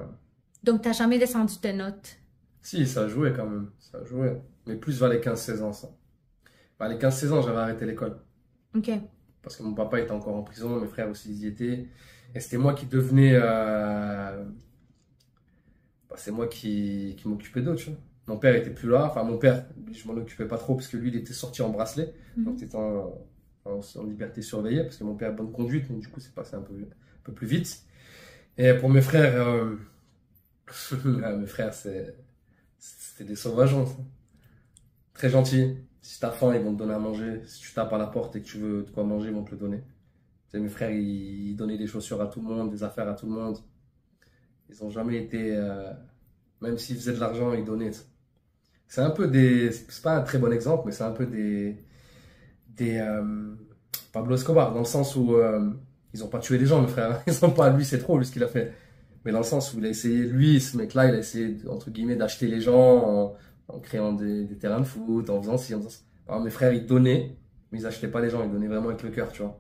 Donc, t'as jamais descendu tes notes? Si, ça jouait quand même. Ça jouait. Mais plus vers les 15-16 ans, ça. Vers les 15-16 ans, j'avais arrêté l'école. Ok. Parce que mon papa était encore en prison, mes frères aussi, ils y étaient. Et c'était moi qui devenais... c'est moi qui m'occupais d'eux, tu vois. Mon père était plus là. Enfin, mon père, je m'en occupais pas trop parce que lui, il était sorti en bracelet. Donc, c'était en liberté surveillée parce que mon père a bonne conduite. Donc, du coup, c'est passé un peu plus vite. Et pour mes frères, mes frères, c'était des sauvageons, ça. Très gentils. Si t'as faim, ils vont te donner à manger. Si tu tapes à la porte et que tu veux de quoi manger, ils vont te le donner. Tu sais, mes frères, ils donnaient des chaussures à tout le monde, des affaires à tout le monde. Ils n'ont jamais été... même s'ils faisaient de l'argent, ils donnaient. C'est un peu des... C'est pas un très bon exemple, mais c'est un peu des Pablo Escobar, dans le sens où ils n'ont pas tué les gens, mes frères. Ils ont pas... Lui, c'est trop, lui, ce qu'il a fait. Mais dans le sens où il a essayé, lui, ce mec-là, il a essayé, entre guillemets, d'acheter les gens en créant des terrains de foot, en faisant ci, en faisant ça. Alors, mes frères, ils donnaient, mais ils achetaient pas les gens, ils donnaient vraiment avec le cœur, tu vois.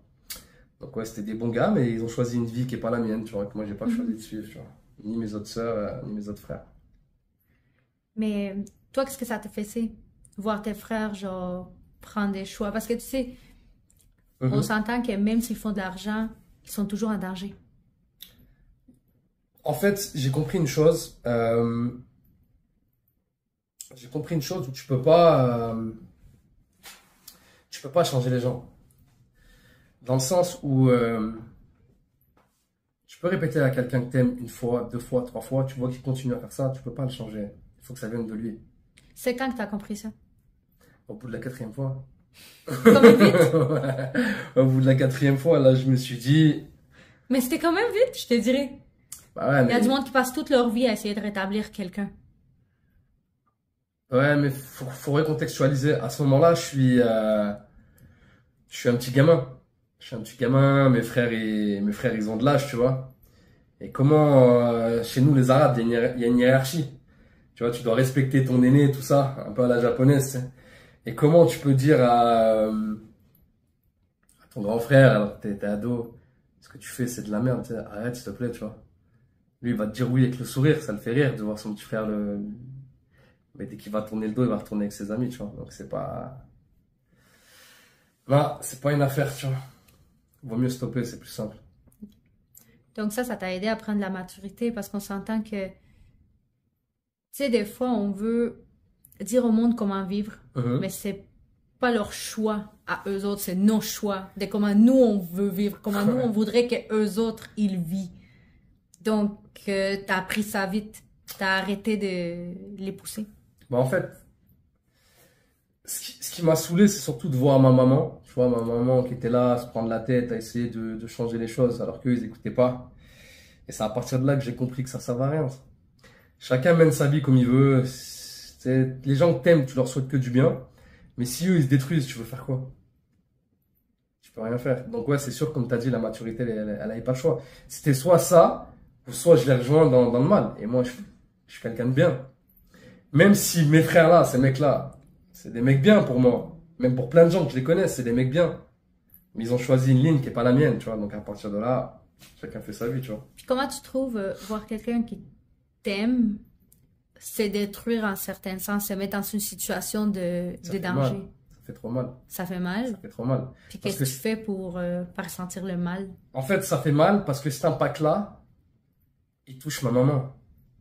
Donc ouais, c'était des bons gars, mais ils ont choisi une vie qui est pas la mienne, tu vois, que moi, j'ai pas choisi de suivre, tu vois. ni mes autres sœurs, ni mes autres frères. Mais toi, qu'est-ce que ça te fait, c'est voir tes frères, genre, prendre des choix? Parce que tu sais, on Mhm. s'entend que même s'ils font de l'argent, ils sont toujours en danger. En fait, j'ai compris une chose où tu peux pas changer les gens. Dans le sens où tu peux répéter à quelqu'un que t'aimes une fois, deux fois, trois fois, tu vois qu'il continue à faire ça, tu peux pas le changer. Il faut que ça vienne de lui. C'est quand que t'as compris ça? Au bout de la quatrième fois. Comme vite? Ouais. Au bout de la quatrième fois, là, je me suis dit, Mais c'était quand même vite, je te dirais. bah ouais, Il y a du mais, monde qui passe toute leur vie à essayer de rétablir quelqu'un. ouais, mais faut recontextualiser. À ce moment-là, je suis un petit gamin. Je suis un petit gamin, mes frères, ils ont de l'âge, tu vois. Et comment, chez nous, les Arabes, il y a une hiérarchie. Tu vois, tu dois respecter ton aîné, tout ça, un peu à la japonaise, tu sais. Et comment tu peux dire à ton grand frère, alors que t'es ado, ce que tu fais, c'est de la merde, tu sais, arrête, s'il te plaît, tu vois. Lui, il va te dire oui avec le sourire, ça le fait rire de voir son petit frère mais dès qu'il va tourner le dos, il va retourner avec ses amis, tu vois. Donc c'est pas, non, c'est pas une affaire, tu vois. Vaut mieux stopper, c'est plus simple. Donc ça t'a aidé à prendre la maturité parce qu'on s'entend que, tu sais, des fois, on veut dire au monde comment vivre, mais Mhm. c'est pas leur choix à eux autres, c'est nos choix de comment nous on veut vivre, comment nous on voudrait que eux autres ils vivent. Donc, t'as appris ça vite, t'as arrêté de les pousser. Bah, en fait, ce qui m'a saoulé, c'est surtout de voir ma maman. Tu vois, ma maman qui était là à se prendre la tête, à essayer de changer les choses, alors qu'eux, ils écoutaient pas. Et c'est à partir de là que j'ai compris que ça servait à rien. Chacun mène sa vie comme il veut. Les gens que t'aimes, tu leur souhaites que du bien. Mais si eux, ils se détruisent, tu veux faire quoi? Tu peux rien faire. Donc ouais, c'est sûr, comme tu as dit, la maturité, elle avait pas le choix. C'était soit ça, ou soit je les rejoins dans le mal. Et moi, je suis quelqu'un de bien. Même si mes frères là, ces mecs-là, c'est des mecs bien pour moi. Même pour plein de gens que je les connais, c'est des mecs bien. Mais ils ont choisi une ligne qui est pas la mienne, tu vois. Donc à partir de là, chacun fait sa vie, tu vois. Puis comment tu trouves voir quelqu'un qui t'aime se détruire en certain sens, se mettre dans une situation Ça de fait mal. danger? Ça fait trop mal. Ça fait Ça mal. fait trop mal. Puis Parce qu'est-ce que, que tu fais pour pas ressentir le mal? en fait, ça fait mal parce que cet impact-là, il touche ma maman.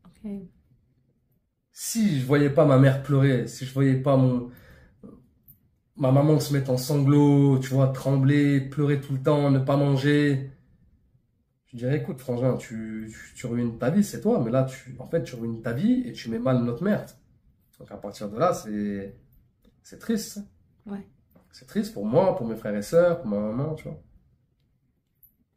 Ok. Si je voyais pas ma mère pleurer, si je voyais pas ma maman se mettre en sanglots, tu vois, trembler, pleurer tout le temps, ne pas manger, je dirais, écoute, frangin, tu ruines ta vie, c'est toi, mais là, en fait, tu ruines ta vie et tu mets mal notre mère. Donc à partir de là, c'est triste. Ouais. C'est triste pour moi, pour mes frères et sœurs, pour ma maman, tu vois.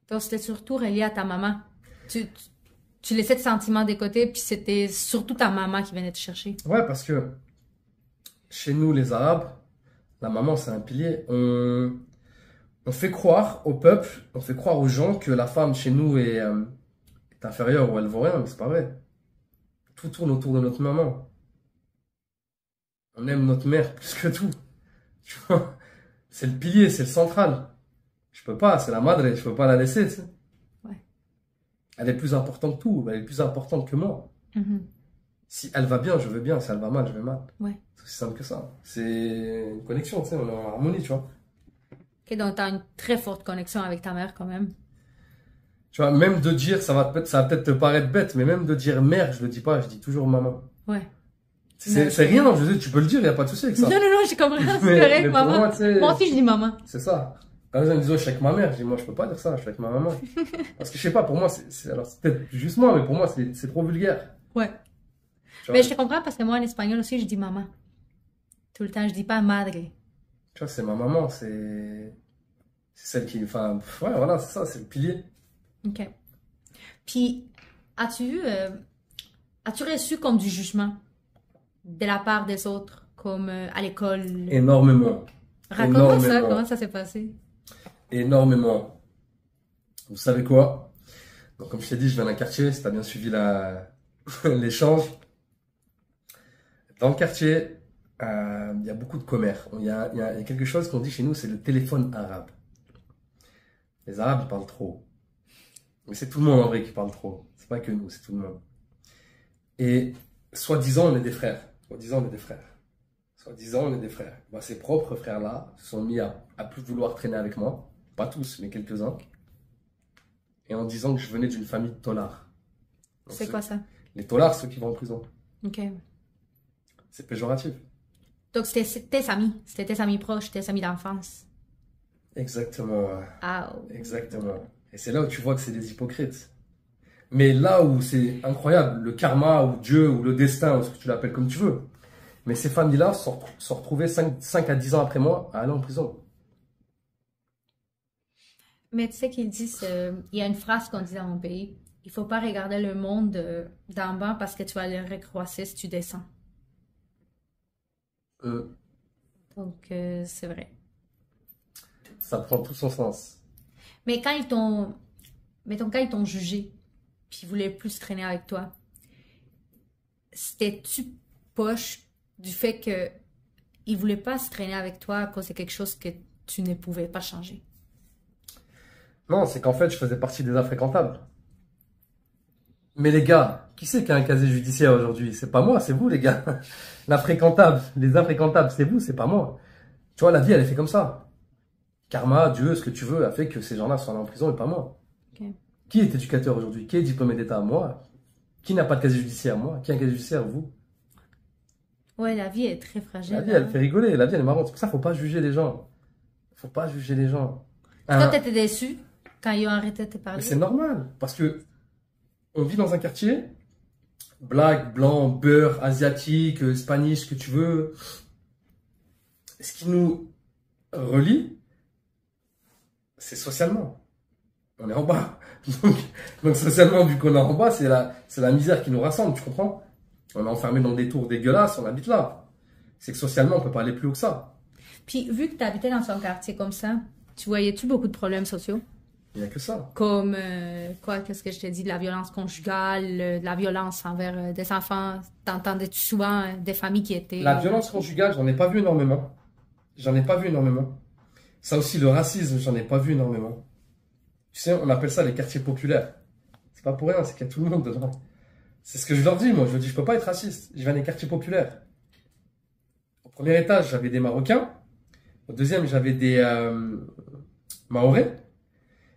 Donc c'était surtout relié à ta maman. Tu laissais tes sentiments de côté, puis c'était surtout ta maman qui venait te chercher. Ouais, parce que chez nous, les Arabes, la maman, c'est un pilier. On fait croire au peuple, on fait croire aux gens que la femme chez nous est inférieure ou elle vaut rien, mais c'est pas vrai. Tout tourne autour de notre maman. On aime notre mère plus que tout. Tu vois, c'est le pilier, c'est le central. Je peux pas, c'est la madre, je peux pas la laisser, tu sais. Ouais. Elle est plus importante que tout, elle est plus importante que moi. Mhm. Si elle va bien, je vais bien, si elle va mal, je vais mal. Ouais. C'est aussi simple que ça. C'est une connexion, tu sais, on est en harmonie, tu vois. Ok, donc t'as une très forte connexion avec ta mère quand même. Tu vois, même de dire, ça va peut-être te paraître bête, mais même de dire mère, je le dis pas, je dis toujours maman. Ouais. C'est rien, je veux dire, tu peux le dire, il n'y a pas de souci avec ça. Non, non, non, j'ai compris, c'est Mais correct, pour maman. moi, tu sais, Moi aussi, je dis maman. c'est ça. Quand les gens me disent, oh, je suis avec ma mère, je dis, moi, je peux pas dire ça, je suis avec ma maman. Parce que je sais pas, pour moi, alors, c'est peut-être juste moi, mais pour moi, c'est trop vulgaire. Ouais. Tu Mais vois, je te comprends parce que moi, en espagnol aussi, je dis maman. Tout le temps, je dis pas madre. tu vois, c'est ma maman, c'est celle qui, enfin, ouais, voilà, c'est ça, c'est le pilier. Ok. Puis, as-tu reçu comme du jugement de la part des autres, comme à l'école? Énormément. Raconte-moi ça, Énormément. comment ça s'est passé? Énormément. Vous savez quoi? Donc, comme je t'ai dit, je viens d'un quartier, si t'as bien suivi l'échange. Dans le quartier, il y a beaucoup de commères. Il y a quelque chose qu'on dit chez nous, c'est le téléphone arabe. Les Arabes, ils parlent trop. Mais c'est tout le monde en vrai qui parle trop. C'est pas que nous, c'est tout le monde. Et soi-disant, on est des frères. Soi-disant, on est des frères. Soi-disant, on est des frères. Bah, ces propres frères-là se sont mis à plus vouloir traîner avec moi. Pas tous, mais quelques-uns. Et en disant que je venais d'une famille de tolards. Donc, C'est quoi ça? les tolards, ceux qui vont en prison. OK. C'est péjoratif. Donc, c'était tes amis proches, tes amis d'enfance. Exactement. Ah, Exactement. Et c'est là où tu vois que c'est des hypocrites. Mais là où c'est incroyable, le karma ou Dieu ou le destin, ou ce que tu l'appelles comme tu veux. Mais ces familles-là se sont retrouvées 5 à 10 ans après moi à aller en prison. mais tu sais qu'ils disent, il y a une phrase qu'on dit dans mon pays, il faut pas regarder le monde d'en bas parce que tu vas le recroiser si tu descends. Euh, Donc, c'est vrai. Ça prend tout son sens. Mais mettons, quand ils t'ont jugé, puis ils voulaient plus traîner avec toi, c'était-tu poche du fait que ils voulaient pas se traîner avec toi à cause de quelque chose que tu ne pouvais pas changer? Non, c'est qu'en fait, je faisais partie des infréquentables. Mais les gars, qui c'est qui a un casier judiciaire aujourd'hui? C'est pas moi, c'est vous, les gars. L'infréquentable, les infréquentables, c'est vous, c'est pas moi. Tu vois, la vie, elle est faite comme ça. Karma, Dieu, ce que tu veux, a fait que ces gens-là soient allés en prison et pas moi. Ok. Qui est éducateur aujourd'hui? Qui est diplômé d'État? Moi. Qui n'a pas de casier judiciaire? Moi. Qui a un casier judiciaire? Vous. Ouais, la vie est très fragile. La vie, Hein. elle fait rigoler. La vie, elle est marrante. C'est pour ça qu'il faut pas juger les gens. Faut pas juger les gens. Toi, Un- t'étais déçu quand ils ont arrêté de te Mais parler? c'est normal. Parce que on vit dans un quartier, black, blanc, beurre, asiatique, spanish, ce que tu veux. Ce qui nous relie, c'est socialement. On est en bas. Donc socialement, vu qu'on est en bas, c'est la misère qui nous rassemble, tu comprends? On est enfermé dans des tours dégueulasses, on habite là. C'est que socialement, on peut pas aller plus haut que ça. Puis, vu que tu habitais dans un quartier comme ça, tu voyais-tu beaucoup de problèmes sociaux? Il n'y a que ça. Comme, quoi, qu'est-ce que je t'ai dit, de la violence conjugale, de la violence envers des enfants. T'entendais-tu souvent des familles qui étaient... La violence conjugale, j'en ai pas vu énormément. J'en ai pas vu énormément. Ça aussi, le racisme, j'en ai pas vu énormément. Tu sais, on appelle ça les quartiers populaires. C'est pas pour rien, c'est qu'il y a tout le monde dedans. C'est ce que je leur dis, moi. Je leur dis, je peux pas être raciste. Je viens des quartiers populaires. Au premier étage, j'avais des Marocains. Au deuxième, j'avais des Mahorais.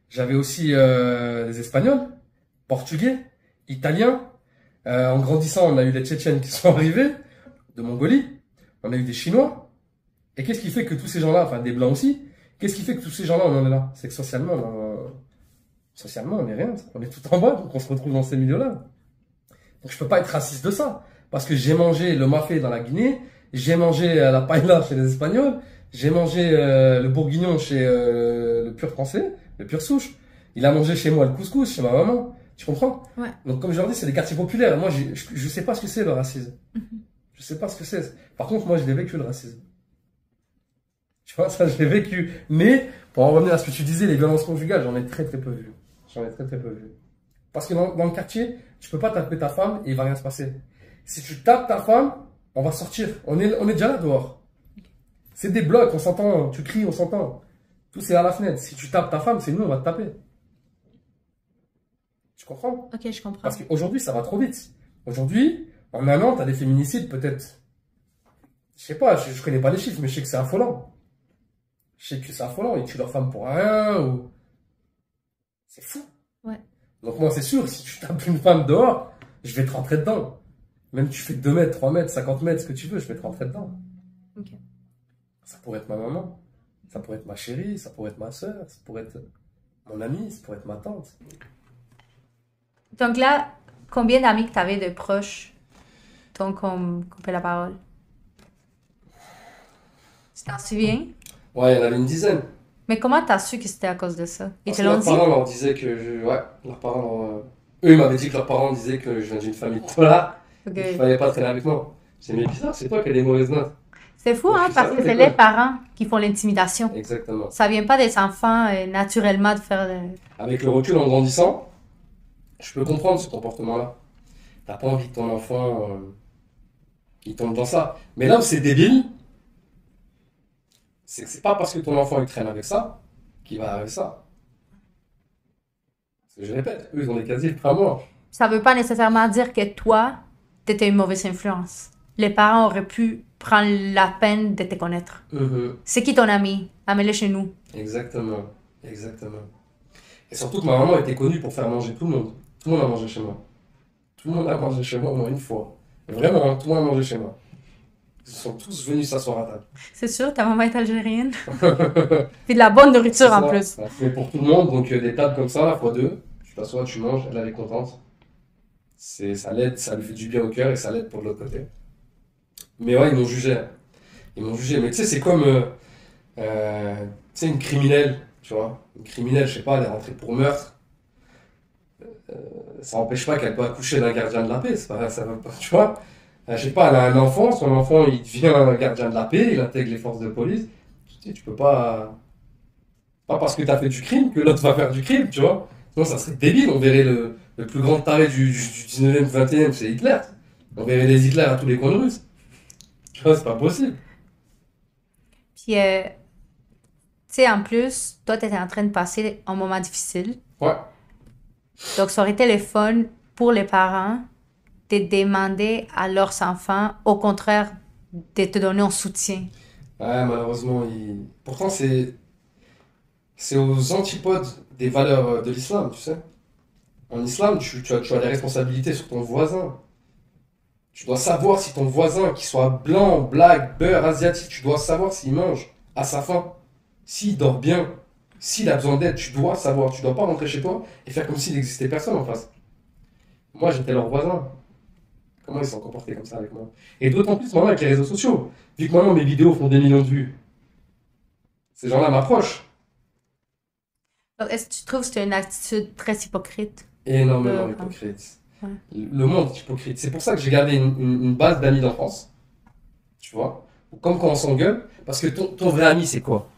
J'avais aussi des Espagnols, Portugais, Italiens. En grandissant, on a eu les Tchétchènes qui sont arrivés, de Mongolie. On a eu des Chinois. Et qu'est-ce qui fait que tous ces gens-là, enfin des Blancs aussi, qu'est-ce qui fait que tous ces gens-là, on en est là? C'est que socialement, on n'est rien. On est tout en bas, donc on se retrouve dans ces milieux-là. Donc je peux pas être raciste de ça. Parce que j'ai mangé le mafé dans la Guinée, j'ai mangé la paella chez les Espagnols, j'ai mangé le bourguignon chez le pur français, le pur souche. Il a mangé chez moi le couscous, chez ma maman. Tu comprends? Ouais. Donc comme je leur dis, c'est des quartiers populaires. Moi, je sais pas ce que c'est le racisme. Je sais pas ce que c'est. Par contre, moi, je l'ai vécu le racisme. Tu vois, ça, je l'ai vécu. Mais, pour en revenir à ce que tu disais, les violences conjugales, j'en ai très très peu vu. J'en ai très très peu vu. Parce que dans le quartier, tu peux pas taper ta femme et il va rien se passer. Si tu tapes ta femme, on va sortir. On est déjà là dehors. C'est des blocs, on s'entend. Tu cries, on s'entend. Tout c'est à la fenêtre. Si tu tapes ta femme, c'est nous, on va te taper. Tu comprends? Ok, je comprends. Parce qu'aujourd'hui, ça va trop vite. Aujourd'hui, en un an, tu as des féminicides peut-être. Je sais pas, je connais pas les chiffres, mais je sais que c'est affolant. Je sais que c'est affolant. Ils tuent leur femme pour rien. Ou... C'est fou. Ouais. Donc moi, c'est sûr, si tu tapes une femme dehors, je vais te rentrer dedans. Même tu fais 2 mètres, 3 mètres, 50 mètres, ce que tu veux, je vais te rentrer dedans. Ok. Ça pourrait être ma maman. Ça pourrait être ma chérie. Ça pourrait être ma soeur. Ça pourrait être mon amie. Ça pourrait être ma tante. Donc là, combien d'amis que tu avais de proches t'ont coupé la parole? Tu t'en souviens? Ouais, il y en avait une dizaine. Mais comment t'as su que c'était à cause de ça? Ils Parce te que l'ont leurs dit? parents leur disaient que ouais, leurs parents, eux, ils m'avaient dit que leurs parents disaient que je viens d'une famille de tolards. Ok. Il fallait pas traîner avec moi. C'est mais bizarre, c'est toi qui as des mauvaises notes. C'est fou, Ouais, hein, je parce savais, que c'est quoi. les parents qui font l'intimidation. Exactement. Ça vient pas des enfants naturellement de faire... Avec le recul en grandissant, je peux comprendre ce comportement-là. T'as pas envie que ton enfant il tombe dans ça. Mais là où c'est débile, c'est que c'est pas parce que ton enfant il traîne avec ça qu'il va avec ça. Parce que je répète, eux ils ont des casiers, pas moi. Ça veut pas nécessairement dire que toi, t'étais une mauvaise influence. Les parents auraient pu prendre la peine de te connaître. C'est qui ton ami? Amène-le chez nous. Exactement, exactement. Et surtout que ma maman était connue pour faire manger tout le monde. Tout le monde a mangé chez moi. Tout le monde a mangé chez moi au moins une fois. Vraiment, hein, tout le monde a mangé chez moi. Ils sont tous venus s'asseoir à table. C'est sûr, ta maman est algérienne. Puis de la bonne C'est nourriture en ça, plus. on fait pour tout le monde, donc des tables comme ça, fois deux. Tu t'assois, tu manges, elle est contente. Ça l'aide, ça lui fait du bien au cœur et ça l'aide pour de l'autre côté. Mais ouais, ils m'ont jugé. Ils m'ont jugé. Mais tu sais, c'est comme tu sais, une criminelle, tu vois. Une criminelle, je sais pas, elle est rentrée pour meurtre. Ça n'empêche pas qu'elle peut accoucher d'un gardien de la paix. C'est pas, ça va pas, tu vois. Je sais pas, elle a un enfant, son enfant il devient un gardien de la paix, il intègre les forces de police. Tu sais, tu peux pas. Pas parce que tu as fait du crime que l'autre va faire du crime, tu vois. Sinon, ça serait débile. On verrait le plus grand taré du 19e, 20e, c'est Hitler. On verrait les Hitler à tous les coins de rue. Tu vois, c'est pas possible. Puis, tu sais, en plus, toi, t'étais en train de passer un moment difficile. Ouais. Donc, ça aurait été le fun pour les parents de demander à leurs enfants, au contraire, de te donner un soutien. Ouais, malheureusement, pourtant, c'est aux antipodes des valeurs de l'islam, tu sais. En islam, tu as des responsabilités sur ton voisin. Tu dois savoir si ton voisin, qu'il soit blanc, black, beurre, asiatique, tu dois savoir s'il mange à sa faim, s'il dort bien, s'il a besoin d'aide, tu dois savoir. Tu dois pas rentrer chez toi et faire comme s'il n'existait personne en face. Moi, j'étais leur voisin. Comment ils se sont comportés comme ça avec moi? Et d'autant plus maintenant avec les réseaux sociaux. Vu que maintenant mes vidéos font des millions de vues, ces gens-là m'approchent. Donc, est-ce que tu trouves que c'est une attitude très hypocrite? Énormément Euh, hypocrite. ouais. Le monde est hypocrite. C'est pour ça que j'ai gardé une base d'amis d'enfance. Tu vois? Comme quand on s'engueule. Parce que ton vrai ami, c'est quoi?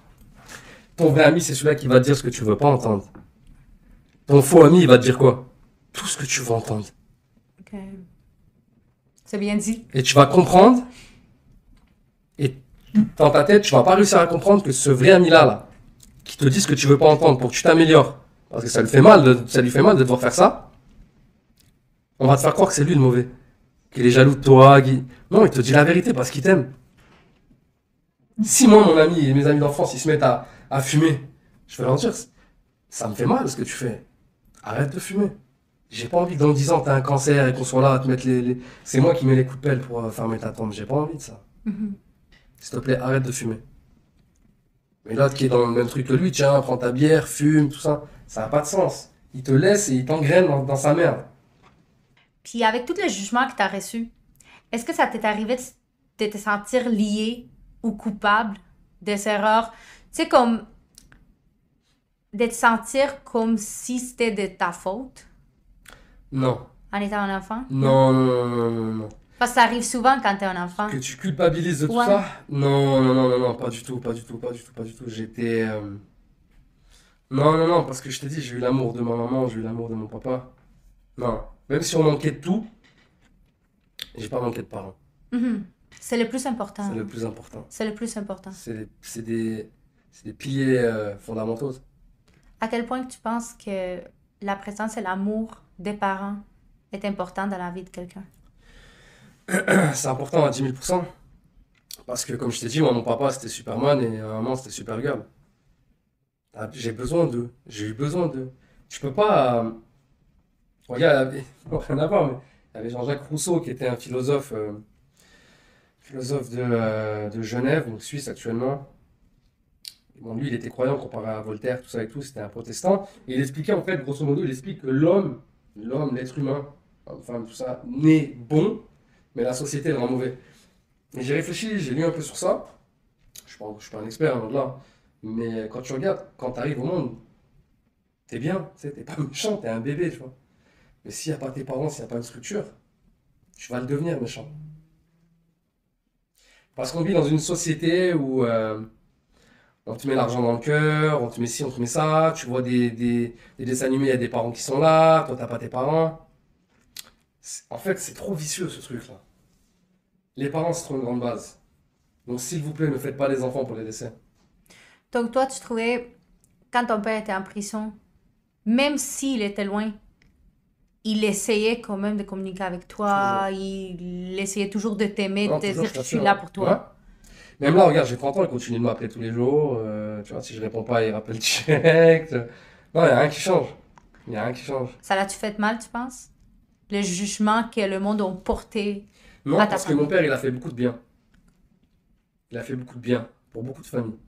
Ton vrai ami, c'est celui-là qui va te dire ce que tu veux pas entendre. Ton faux ami, il va te dire quoi? Tout ce que tu veux entendre. Ok. C'est bien dit. Et tu vas comprendre. Et dans ta tête, tu vas pas réussir à comprendre que ce vrai ami-là, là, qui te dit ce que tu veux pas entendre pour que tu t'améliores, parce que ça lui fait mal de devoir faire ça, on va te faire croire que c'est lui le mauvais. Qu'il est jaloux de toi. Non, il te dit la vérité parce qu'il t'aime. Si moi, mon ami et mes amis d'enfance, ils se mettent à fumer, je vais leur dire, ça me fait mal ce que tu fais. Arrête de fumer. J'ai pas envie que dans 10 ans, t'as un cancer et qu'on soit là à te mettre C'est moi qui mets les coups de pelle pour fermer ta tombe. J'ai pas envie de ça. Mhm. S'il te plaît, arrête de fumer. Mais l'autre qui est dans le même truc que lui, tiens, prends ta bière, fume, tout ça, ça n'a pas de sens. Il te laisse et il t'engraine dans sa merde. Puis, avec tout le jugement que tu as reçu, est-ce que ça t'est arrivé de te sentir lié ou coupable des erreurs? Tu sais, comme de te sentir comme si c'était de ta faute Non. en étant un enfant? Non, non, non, non, non, non. Parce que ça arrive souvent quand t'es un enfant. Que tu culpabilises de tout Ouais. ça? Non, non, non, non, non, pas du tout, pas du tout, pas du tout, pas du tout. J'étais. Non, non, non, parce que je t'ai dit, j'ai eu l'amour de ma maman, j'ai eu l'amour de mon papa. Non. Même si on manquait de tout, j'ai pas manqué de parents. Mhm. C'est le plus important. C'est le plus important. C'est le plus important. C'est des piliers fondamentaux. À quel point que tu penses que la présence et l'amour des parents est important dans la vie de quelqu'un? C'est important à 10 000%. Parce que, comme je t'ai dit, moi, mon papa, c'était Superman et ma maman, c'était Supergirl. J'ai besoin d'eux. J'ai eu besoin d'eux. Tu peux pas. Regarde, rien à voir, mais il y avait Jean-Jacques Rousseau qui était un philosophe de Genève, donc Suisse actuellement. Bon, lui, il était croyant comparé à Voltaire, tout ça et tout, c'était un protestant. Et il expliquait, en fait, grosso modo, il explique que l'être humain, homme, femme, tout ça, naît bon, mais la société le rend mauvais. Et j'ai réfléchi, j'ai lu un peu sur ça. Je suis pas un expert, loin de là. Mais quand tu regardes, quand tu arrives au monde, t'es bien, tu sais, t'es pas méchant, t'es un bébé, tu vois. Mais s'il n'y a pas tes parents, s'il n'y a pas une structure, tu vas le devenir méchant. Parce qu'on vit dans une société où on te met l'argent dans le cœur, on te met ci, on te met ça, tu vois des dessins animés, il y a des parents qui sont là, toi t'as pas tes parents. En fait, c'est trop vicieux ce truc-là. Les parents, c'est trop une grande base. Donc s'il vous plaît, ne faites pas les enfants pour les laisser. Donc toi, tu trouvais, quand ton père était en prison, même s'il était loin, il essayait quand même de communiquer avec Toujours. toi, il essayait toujours de t'aimer, de Non, te toujours, dire je je suis t'assure. là pour Ouais. Ouais. toi. Même là, regarde, j'ai 30 ans, il continue de m'appeler tous les jours. Tu vois, si je réponds pas, il rappelle direct. Non, il n'y a rien qui change. Il n'y a rien qui change. Ça l'a-tu fait mal, tu penses? Le jugement que le monde a porté Non, à ta parce que mon famille. père, il a fait beaucoup de bien. Il a fait beaucoup de bien pour beaucoup de familles.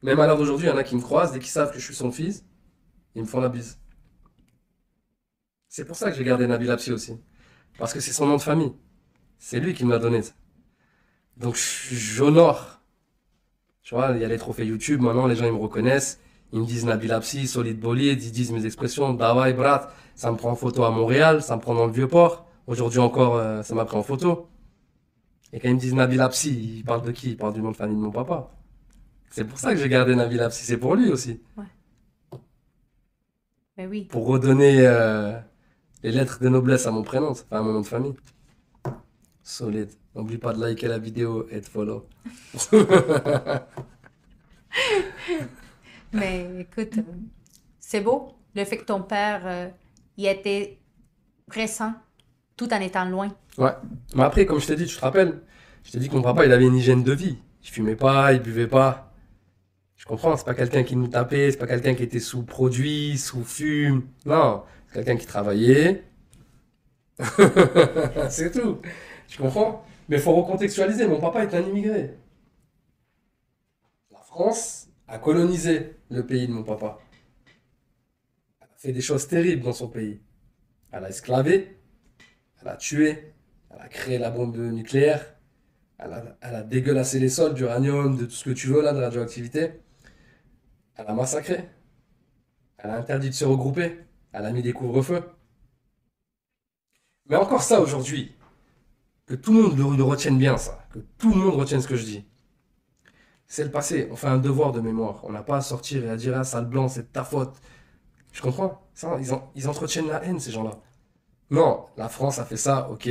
Même à l'heure d'aujourd'hui, il y en a qui me croisent, dès qu'ils savent que je suis son fils, ils me font la bise. C'est pour ça que j'ai gardé Nabil Apsi aussi. Parce que c'est son nom de famille. C'est lui qui me l'a donné. Donc j'honore. Tu vois, il y a les trophées YouTube, maintenant les gens ils me reconnaissent. Ils me disent Nabil Apsi, Solid Bolide, ils disent mes expressions, Dawai Brat, ça me prend en photo à Montréal, ça me prend dans le Vieux-Port. Aujourd'hui encore, ça m'a pris en photo. Et quand ils me disent Nabil Apsi, ils parlent de qui? Ils parlent du nom de famille de mon papa. C'est pour ça que j'ai gardé Nabil Apsi, c'est pour lui aussi. Ouais, mais oui. Pour redonner les lettres de noblesse à mon prénom, enfin à mon nom de famille. Solide. N'oublie pas de liker la vidéo et de follow. Mais écoute, c'est beau le fait que ton père y était pressant tout en étant loin. Ouais. Mais après, comme je t'ai dit, tu te rappelles, je t'ai dit que mon papa, il avait une hygiène de vie. Il fumait pas, il buvait pas. Je comprends, c'est pas quelqu'un qui nous tapait, c'est pas quelqu'un qui était sous produit, sous fume. Non, c'est quelqu'un qui travaillait. C'est tout. Tu comprends? Mais il faut recontextualiser. Mon papa est un immigré. La France a colonisé le pays de mon papa. Elle a fait des choses terribles dans son pays. Elle a esclavé, elle a tué, elle a créé la bombe nucléaire, elle a dégueulassé les sols, d'uranium, de tout ce que tu veux là, de radioactivité. Elle a massacré, elle a interdit de se regrouper, elle a mis des couvre-feux. Mais encore ça aujourd'hui, que tout le monde le retienne bien ça, que tout le monde retienne ce que je dis. C'est le passé, on fait un devoir de mémoire. On n'a pas à sortir et à dire ah sale blanc, c'est de ta faute. Je comprends. Ça, ils entretiennent la haine, ces gens-là. Non, la France a fait ça, ok.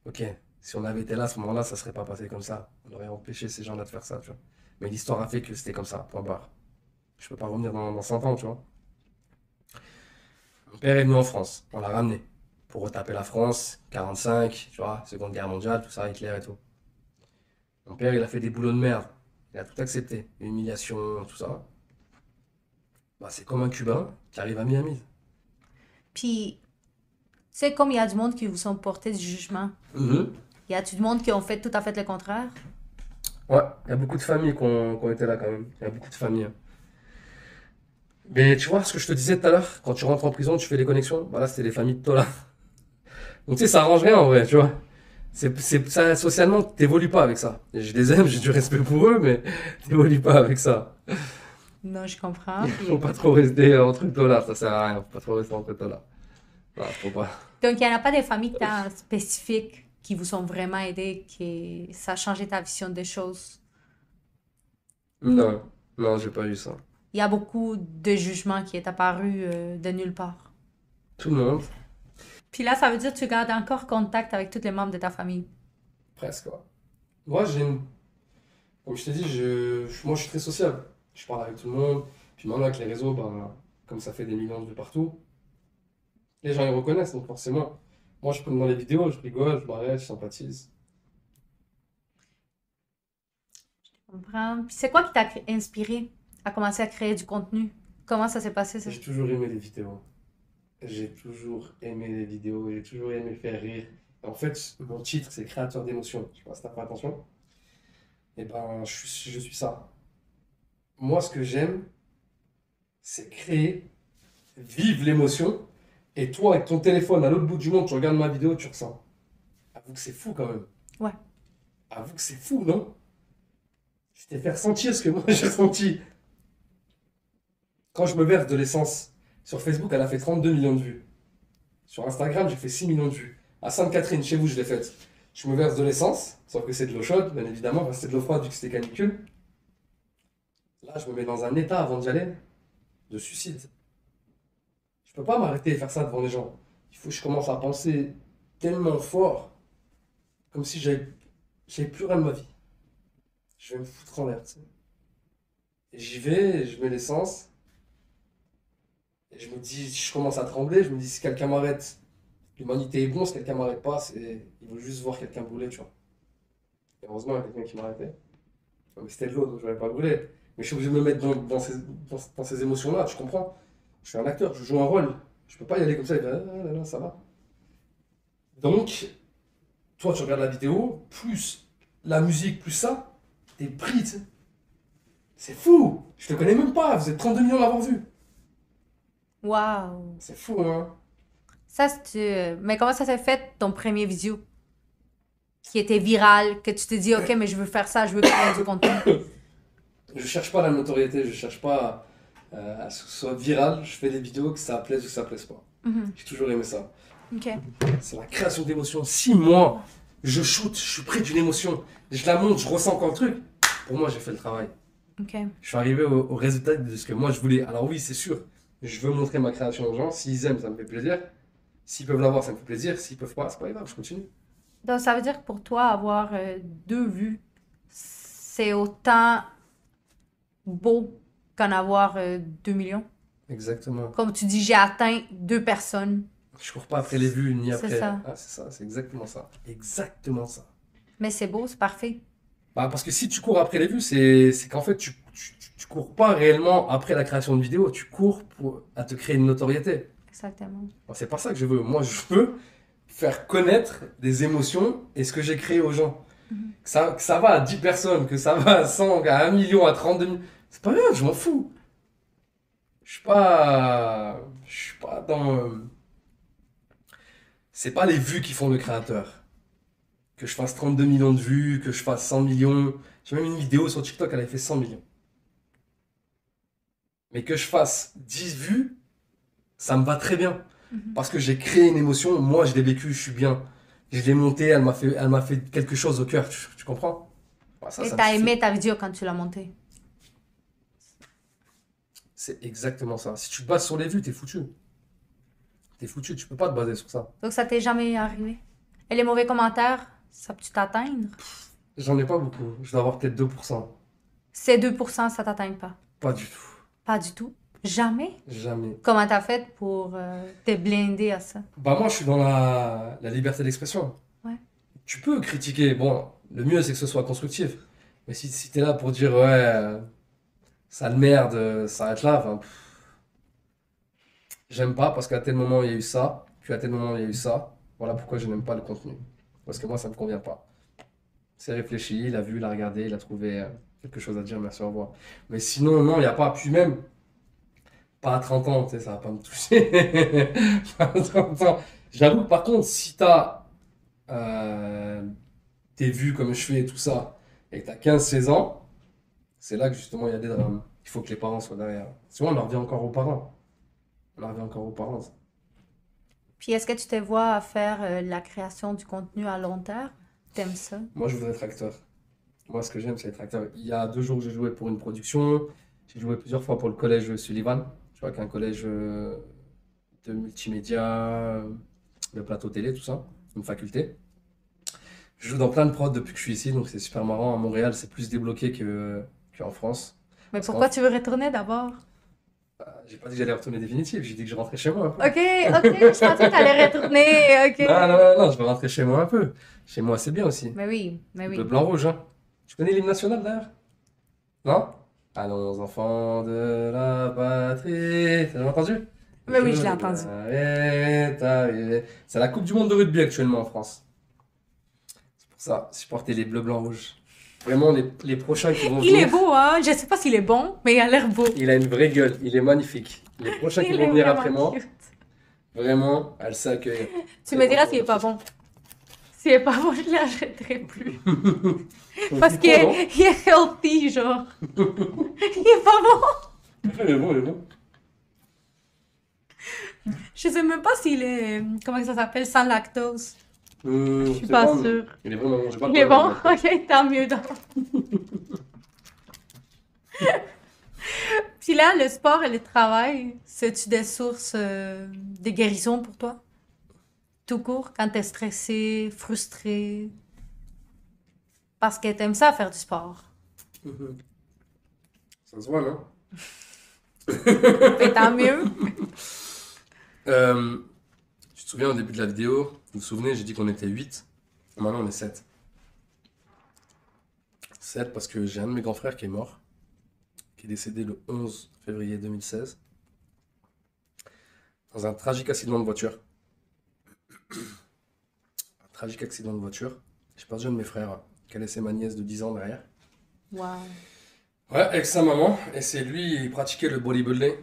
Ok. Si on avait été là à ce moment-là, ça serait pas passé comme ça. On aurait empêché ces gens-là de faire ça, tu vois. Mais l'histoire a fait que c'était comme ça, point barre. Je peux pas revenir dans 100 ans, tu vois. Mon père est venu en France, on l'a ramené. Pour retaper la France, 45, tu vois, Seconde Guerre mondiale, tout ça, Hitler et tout. Mon père, il a fait des boulots de merde. Il a tout accepté. L'humiliation, tout ça. Bah, c'est comme un Cubain qui arrive à Miami. Puis, c'est comme il y a du monde qui vous ont porté du jugement. Mhm. Il y a du monde qui ont fait tout à fait le contraire. Ouais, il y a beaucoup de familles qui ont été là quand même. Il y a beaucoup de familles, hein. Mais tu vois ce que je te disais tout à l'heure, quand tu rentres en prison, tu fais les connexions. Bah là, c'était les familles de Tola. Donc tu sais, ça arrange rien en vrai, tu vois. Ça, socialement, t'évolues pas avec ça. Et je les aime, j'ai du respect pour eux, mais t'évolues pas avec ça. Non, je comprends. Faut pas trop rester entre Tola, ça sert à rien. Faut pas trop rester entre Tola. Non, faut pas. Donc, il n'y en a pas des familles tant spécifiques qui vous ont vraiment aidé, qui ça a changé ta vision des choses. Non, non, j'ai pas eu ça. Il y a beaucoup de jugements qui est apparu de nulle part. Tout le monde, Puis là, ça veut dire que tu gardes encore contact avec tous les membres de ta famille. presque, quoi. Moi, comme je t'ai dit, moi, je suis très sociable. Je parle avec tout le monde. Puis maintenant, avec les réseaux, ben, comme ça fait des millions de vues partout, les gens ils reconnaissent, donc forcément. Moi, je prends dans les vidéos, je rigole, je m'arrête, je sympathise. Je comprends. Puis c'est quoi qui t'a inspiré à commencer à créer du contenu? Comment ça s'est passé, ça? J'ai toujours aimé les vidéos. J'ai toujours aimé les vidéos, j'ai toujours aimé faire rire. En fait, mon titre, c'est créateur d'émotions. Je sais pas si t'as fait attention. Et ben, je suis ça. Moi, ce que j'aime, c'est créer, vivre l'émotion. Et toi, avec ton téléphone à l'autre bout du monde, tu regardes ma vidéo, tu ressens. Avoue que c'est fou quand même. Ouais. Avoue que c'est fou, non? Je t'ai fait ressentir ce que moi j'ai ressenti. Quand je me verse de l'essence, sur Facebook, elle a fait 32 millions de vues. Sur Instagram, j'ai fait 6 millions de vues. À Sainte-Catherine, chez vous, je l'ai faite. Je me verse de l'essence, sauf que c'est de l'eau chaude, bien évidemment, parce que c'est de l'eau froide vu que c'était canicule. Là, je me mets dans un état avant d'y aller de suicide. Je peux pas m'arrêter et faire ça devant les gens. Il faut que je commence à penser tellement fort, comme si j'avais plus rien de ma vie. Je vais me foutre en l'air, tu sais. Et j'y vais, et je mets l'essence, Et je me dis, je commence à trembler, je me dis, si quelqu'un m'arrête, l'humanité est bon, si quelqu'un m'arrête pas, ils vont juste voir quelqu'un brûler, tu vois. Et heureusement, il y a quelqu'un qui m'arrêtait. Non, mais c'était de l'eau, donc je n'avais pas brûlé. Mais je suis obligé de me mettre dans ces émotions-là, tu comprends? Je suis un acteur, je joue un rôle. Je peux pas y aller comme ça et dire, ah, là, là, ça va. Donc, toi, tu regardes la vidéo, plus la musique, plus ça, t'es pris, tu sais. C'est fou! Je te connais même pas, vous êtes 32 millions à l'avoir vu. Wow! C'est fou, hein? Ça, mais comment ça s'est fait ton premier vidéo qui était viral, que tu t'es dit, OK, mais je veux faire ça, je veux créer du contenu? Je cherche pas la notoriété, je cherche pas à ce que ce soit viral. Je fais des vidéos que ça plaise ou que ça plaise pas. Mhm. J'ai toujours aimé ça. OK. C'est la création d'émotions. Si moi, je shoot, je suis pris d'une émotion, je la monte, je ressens encore le truc, pour moi, j'ai fait le travail. OK. Je suis arrivé au résultat de ce que moi je voulais. Alors oui, c'est sûr, je veux montrer ma création aux gens. S'ils aiment, ça me fait plaisir. S'ils peuvent l'avoir, ça me fait plaisir. S'ils peuvent pas, c'est pas grave, je continue. Donc, ça veut dire que pour toi, avoir 2 vues, c'est autant beau qu'en avoir 2 millions? Exactement. Comme tu dis, j'ai atteint 2 personnes. Je cours pas après les vues ni C'est après. ça. Ah, c'est ça, c'est exactement ça. Exactement ça. Mais c'est beau, c'est parfait. Bah, parce que si tu cours après les vues, c'est qu'en fait, tu cours pas réellement après la création de vidéos, tu cours à te créer une notoriété. Exactement. Bon, c'est pas ça que je veux. Moi, je veux faire connaître des émotions et ce que j'ai créé aux gens. Mhm. Que ça va à 10 personnes, que ça va à 100, à 1 million, à 32 000. C'est pas grave, je m'en fous. Je suis pas dans. C'est pas les vues qui font le créateur. Que je fasse 32 millions de vues, que je fasse 100 millions. J'ai même une vidéo sur TikTok, elle avait fait 100 millions. Mais que je fasse 10 vues, ça me va très bien. Mhm. Parce que j'ai créé une émotion, moi je l'ai vécu, je suis bien. Je l'ai montée, elle m'a fait quelque chose au cœur, tu comprends? Bah, Et ça me t'as suffit. aimé ta vidéo quand tu l'as montée. C'est exactement ça. Si tu te bases sur les vues, t'es foutu. T'es foutu, tu peux pas te baser sur ça. Donc, ça t'est jamais arrivé. Et les mauvais commentaires, ça peut t'atteindre? J'en ai pas beaucoup, je dois avoir peut-être 2%. Ces 2%, ça t'atteint pas. Pas du tout. Pas du tout. Jamais. Jamais. Comment t'as fait pour te blinder à ça? Bah moi je suis dans la liberté d'expression. Ouais. Tu peux critiquer, bon, le mieux c'est que ce soit constructif. Mais si t'es là pour dire ouais, sale merde, ça arrête là, enfin, j'aime pas parce qu'à tel moment il y a eu ça, puis à tel moment il y a eu ça. Voilà pourquoi je n'aime pas le contenu. Parce que moi ça me convient pas. C'est réfléchi, il a vu, il a regardé, il a trouvé quelque chose à dire, merci, au revoir. Mais sinon, non, il n'y a pas. Puis même, pas à 30 ans, tu sais, ça va pas me toucher. Pas à 30 ans. J'avoue que par contre, si t'as tes vues comme je fais et tout ça, et que t'as 15 16 ans, c'est là que justement il y a des drames. Il faut que les parents soient derrière. Sinon, on leur revient encore aux parents. On leur revient encore aux parents. Puis est-ce que tu te vois à faire la création du contenu à long terme? T'aimes ça? Moi, je voudrais être acteur. Moi, ce que j'aime, c'est être acteur. Il y a 2 jours, j'ai joué pour une production. J'ai joué plusieurs fois pour le collège Sullivan. Tu vois, qu'un collège de multimédia, de plateau télé, tout ça. Une faculté. Je joue dans plein de prods depuis que je suis ici, donc c'est super marrant. À Montréal, c'est plus débloqué qu'en France. Mais Parce qu'en pourquoi tu veux retourner d'abord? j'ai pas dit que j'allais retourner définitif, j'ai dit que je rentrais chez moi un peu. Ok, ok, je pensais que t'allais retourner, ok. Non, non, non, non, je veux rentrer chez moi un peu. Chez moi, c'est bien aussi. Mais oui, mais Le oui. blanc rouge, hein. Tu connais l'hymne national d'ailleurs? Non? Allons, enfants de la patrie. T'as déjà entendu? Mais oui, je l'ai Le entendu. glas est arrivé. C'est la Coupe du Monde de rugby actuellement en France. C'est pour ça, supportez les bleus, blancs, rouges. Vraiment, les prochains qui vont Il est venir, beau, hein? Je sais pas s'il est bon, mais il a l'air beau. il a une vraie gueule, il est magnifique. Les prochains qui Il vont est venir après vraiment moi, cute. vraiment, elle sait accueillir. Tu me diras s'il est pas bon. S'il est pas bon, je l'achèterai plus. Parce qu'il est, il est healthy, genre. Il est pas bon. Il est bon, il est bon. Je sais même pas s'il est, comment ça s'appelle, sans lactose. Je suis C'est pas bon, sûre. il est vraiment bon, j'ai pas de Il est bon? problème. Ok, tant mieux donc. Puis là, le sport et le travail, c'est-tu des sources de guérison pour toi? Tout court, quand t'es stressé, frustré? Parce que t'aimes ça faire du sport. Ça se voit, non? Et tant mieux. Euh, Tu te souviens au début de la vidéo, vous vous souvenez, j'ai dit qu'on était 8. Maintenant, on est 7. 7 parce que j'ai un de mes grands frères qui est mort, qui est décédé le 11 février 2016, dans un tragique accident de voiture. Un tragique accident de voiture. J'ai perdu un de mes frères, qui a laissé ma nièce de 10 ans derrière. Wow. Ouais, avec sa maman. Et c'est lui, il pratiquait le bodybuilding,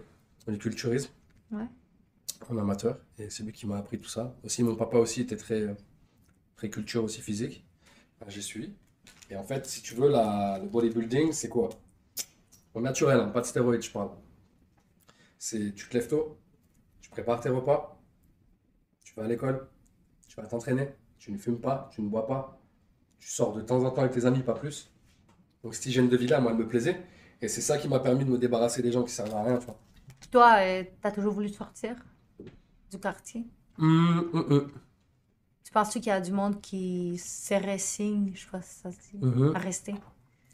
le culturisme, Ouais. en amateur. Et c'est lui qui m'a appris tout ça. Aussi, mon papa aussi était très culture aussi physique. Ben, j'ai suivi. Et en fait, si tu veux, le bodybuilding, c'est quoi? Au naturel, hein, pas de stéroïdes, je parle. C'est tu te lèves tôt, tu prépares tes repas, tu vas à l'école, tu vas t'entraîner, tu ne fumes pas, tu ne bois pas, tu sors de temps en temps avec tes amis, pas plus. Donc cette hygiène de vie-là, moi, elle me plaisait. Et c'est ça qui m'a permis de me débarrasser des gens qui servent à rien, tu vois. Puis toi, t'as toujours voulu sortir du quartier? Hum. Tu penses-tu qu'il y a du monde qui se résigne, je sais pas si ça se dit, à Mhm. rester?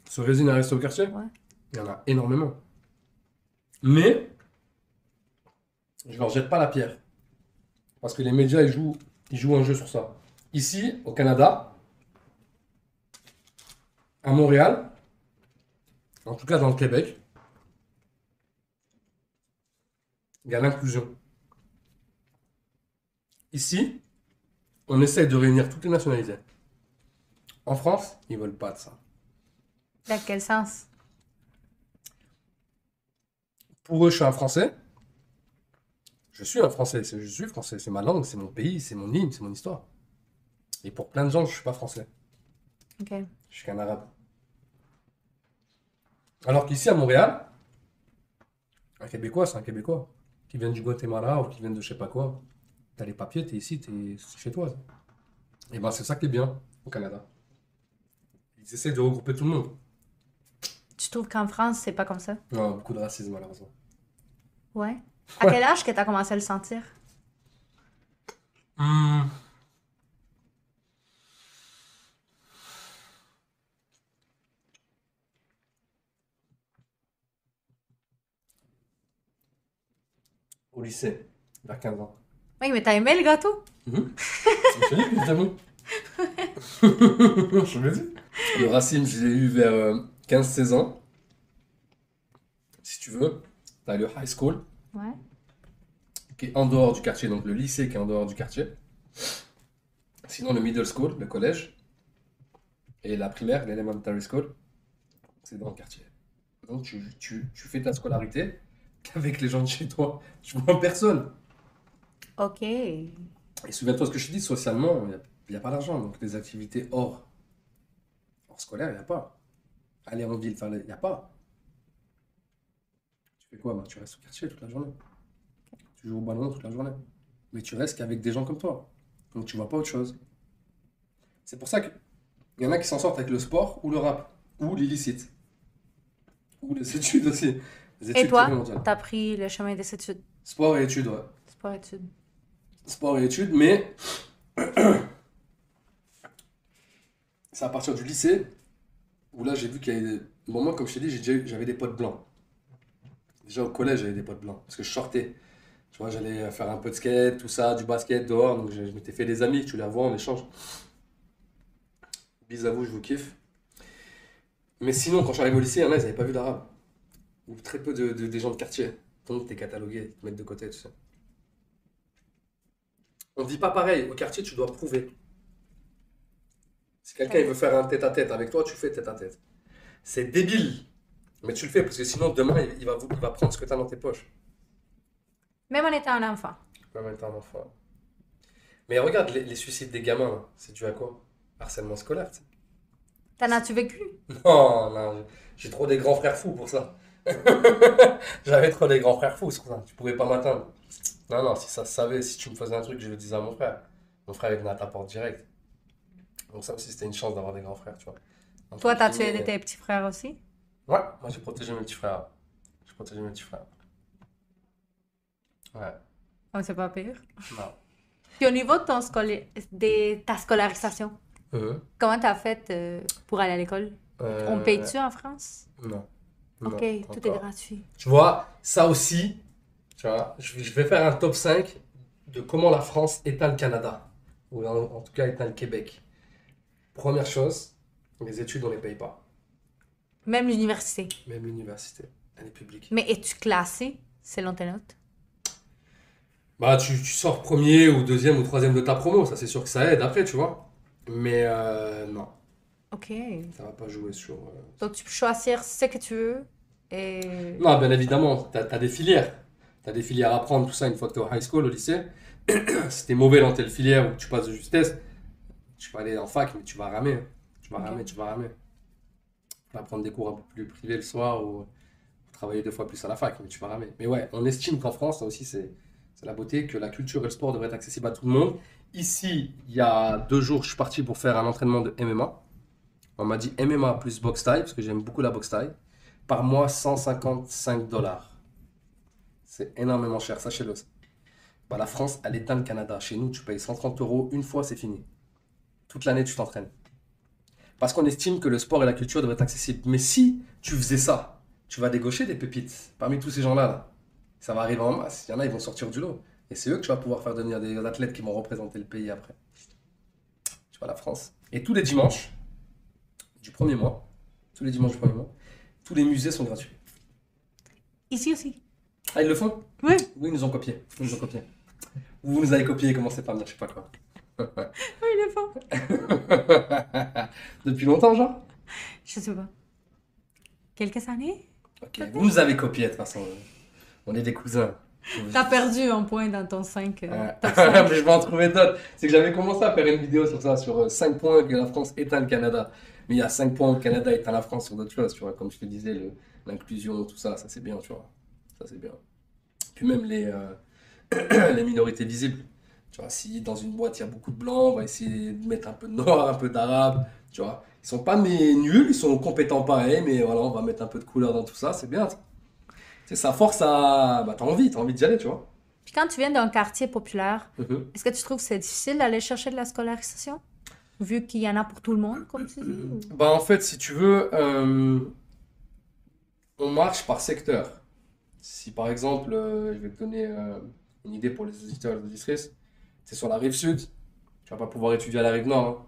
Se résine à rester au quartier? Ouais. Il y en a énormément. Mais je leur jette pas la pierre. Parce que les médias, ils jouent un jeu sur ça. Ici, au Canada, à Montréal, en tout cas dans le Québec, il y a l'inclusion. Ici, on essaie de réunir toutes les nationalités. En France, ils veulent pas de ça. Dans quel sens? Pour eux, je suis un Français. Je suis un Français. Je suis français. C'est ma langue, c'est mon pays, c'est mon hymne, c'est mon histoire. Et pour plein de gens, je suis pas français. Ok. Je suis qu'un arabe. Alors qu'ici, à Montréal, un Québécois, c'est un Québécois. Qui vient du Guatemala ou qui vient de je sais pas quoi. T'as les papiers, t'es ici, c'est chez toi. Et ben, c'est ça qui est bien au Canada. Ils essaient de regrouper tout le monde. Tu trouves qu'en France, c'est pas comme ça? Non, beaucoup de racisme, malheureusement. Ouais. À Ouais. quel âge que t'as commencé à le sentir? Hmm. Au lycée, vers 15 ans. Oui, mais t'as aimé le gâteau? Mhm. Je t'ai dit que c'était bon. Je l'ai dit. Le racisme, je l'ai eu vers 15-16 ans. Si tu veux, t'as le high school, Ouais. qui est en dehors du quartier, donc le lycée qui est en dehors du quartier. Sinon, le middle school, le collège, et la primaire, l'elementary school, c'est dans le quartier. Donc, tu fais ta scolarité qu'avec les gens de chez toi. Tu vois personne. Ok. Et souviens-toi ce que je te dis, socialement, il y a pas d'argent. Donc, des activités hors scolaire, il n'y a pas. Aller en ville, il n'y a pas. Tu fais quoi? Bah, tu restes au quartier toute la journée. Tu joues au ballon toute la journée. Mais tu restes qu'avec des gens comme toi. Donc, tu vois pas autre chose. C'est pour ça qu'il y en a qui s'en sortent avec le sport ou le rap, ou l'illicite, ou les études aussi. Les Et études toi, mondiales. t'as pris le chemin des études, Sport et études, ouais. sport-études. Sport et études, mais c'est à partir du lycée où là j'ai vu qu'il y avait des... Bon, moi, comme je t'ai dit, j'avais des potes blancs. Déjà au collège, j'avais des potes blancs. Parce que je sortais. Tu vois, j'allais faire un peu de skate, tout ça, du basket dehors. Donc je m'étais fait des amis, tu les revois, on échange. Bis à vous, je vous kiffe. Mais sinon, quand j'arrive au lycée, il y en a, ils n'avaient pas vu d'arabe. Ou très peu des gens de quartier. Donc t'es catalogué, ils te mettent de côté, tu sais. On vit pas pareil. Au quartier, tu dois prouver. Si quelqu'un il veut faire un tête-à-tête avec toi, tu fais tête-à-tête. C'est débile. Mais tu le fais parce que sinon, demain, il va prendre ce que tu as dans tes poches. Même en étant un enfant. Même étant un enfant. Mais regarde, les suicides des gamins, là, c'est dû à quoi? Harcèlement scolaire, tu sais. T'en as-tu vécu? Non, non, j'ai trop des grands frères fous pour ça. J'avais trop des grands frères fous sur ça. Tu pouvais pas m'atteindre. Non, non, si ça se savait, si tu me faisais un truc, je le disais à mon frère. Mon frère, il venait à ta porte direct. Donc ça aussi, c'était une chance d'avoir des grands frères, tu vois. Entre Toi, t'as-tu aidé guillemets. tes petits frères aussi? Ouais, moi j'ai protégé mes petits frères. J'ai protégé mes petits frères. Ouais. Oh, c'est pas pire. Non. Puis au niveau de ta scolarisation, comment t'as fait pour aller à l'école? On Euh, paye-tu en France? non. Ok, Non, tout est encore. gratuit. Tu vois, ça aussi, tu vois, je vais faire un top 5 de comment la France éteint le Canada, ou en tout cas éteint le Québec. Première chose, les études, on ne les paye pas. Même l'université. Même l'université, elle est publique. Mais es-tu classé selon tes notes? Bah, tu sors premier ou deuxième ou troisième de ta promo, ça c'est sûr que ça aide après, tu vois. Mais non, OK. ça va pas jouer sur. Donc, tu peux choisir ce que tu veux et... Non, bien évidemment, t'as des filières. T'as des filières à prendre, tout ça, une fois que t'es au high school, au lycée. Si t'es mauvais dans telle filière ou que tu passes de justesse, tu vas aller en fac, mais tu vas ramer, hein. Tu vas Ok. ramer, tu vas ramer. Tu vas prendre des cours un peu plus privés le soir ou travailler 2 fois plus à la fac, mais tu vas ramer. Mais ouais, on estime qu'en France, ça aussi, c'est la beauté, que la culture et le sport devraient être accessibles à tout le monde. Ici, il y a 2 jours, je suis parti pour faire un entraînement de MMA. On m'a dit MMA plus boxe taille, parce que j'aime beaucoup la boxe taille. Par mois, 155 $. C'est énormément cher, sachez-le. Bah, la France, elle éteint le Canada. Chez nous, tu payes 130 € une fois, c'est fini. Toute l'année, tu t'entraînes. Parce qu'on estime que le sport et la culture devraient être accessibles. Mais si tu faisais ça, tu vas dégaucher des pépites parmi tous ces gens-là. Là. Ça va arriver en masse. Il y en a, ils vont sortir du lot. Et c'est eux que tu vas pouvoir faire devenir des athlètes qui vont représenter le pays après. Tu vois, la France. Et tous les dimanches du premier mois, tous les dimanches du premier mois, tous les musées sont gratuits. Ici aussi. Ah, ils le font? Oui. Oui, ils nous ont copié. Ils nous ont copié. Vous nous avez copié, commencez par me dire je sais pas quoi. Oui, il est fort. Depuis longtemps, genre? Je sais pas. Quelques années? Ok, vous nous avez copié de toute façon. On est des cousins. T'as perdu un point dans ton 5. Top 5. Mais je vais en trouver d'autres. C'est que j'avais commencé à faire une vidéo sur ça, sur 5 points que la France éteint le Canada. Mais il y a 5 points où le Canada éteint la France sur d'autres choses, tu vois. Comme je te disais, l'inclusion, tout ça, ça c'est bien, tu vois. Ça c'est bien. Puis même les minorités visibles. Tu vois, si dans une boîte il y a beaucoup de blancs, on va essayer de mettre un peu de noir, un peu d'arabe, tu vois. Ils sont pas nuls, ils sont compétents pareil, mais voilà, on va mettre un peu de couleur dans tout ça, c'est bien. Tu sais, ça force à. Bah, t'as envie d'y aller, tu vois. Puis quand tu viens d'un quartier populaire, Mhm. est-ce que tu trouves que c'est difficile d'aller chercher de la scolarisation? Vu qu'il y en a pour tout le monde, comme tu dis? Bah, en fait, si tu veux, on marche par secteur. Si par exemple, je vais te donner une idée pour les auditeurs et les auditrices, c'est sur la rive sud, tu vas pas pouvoir étudier à la rive nord, hein.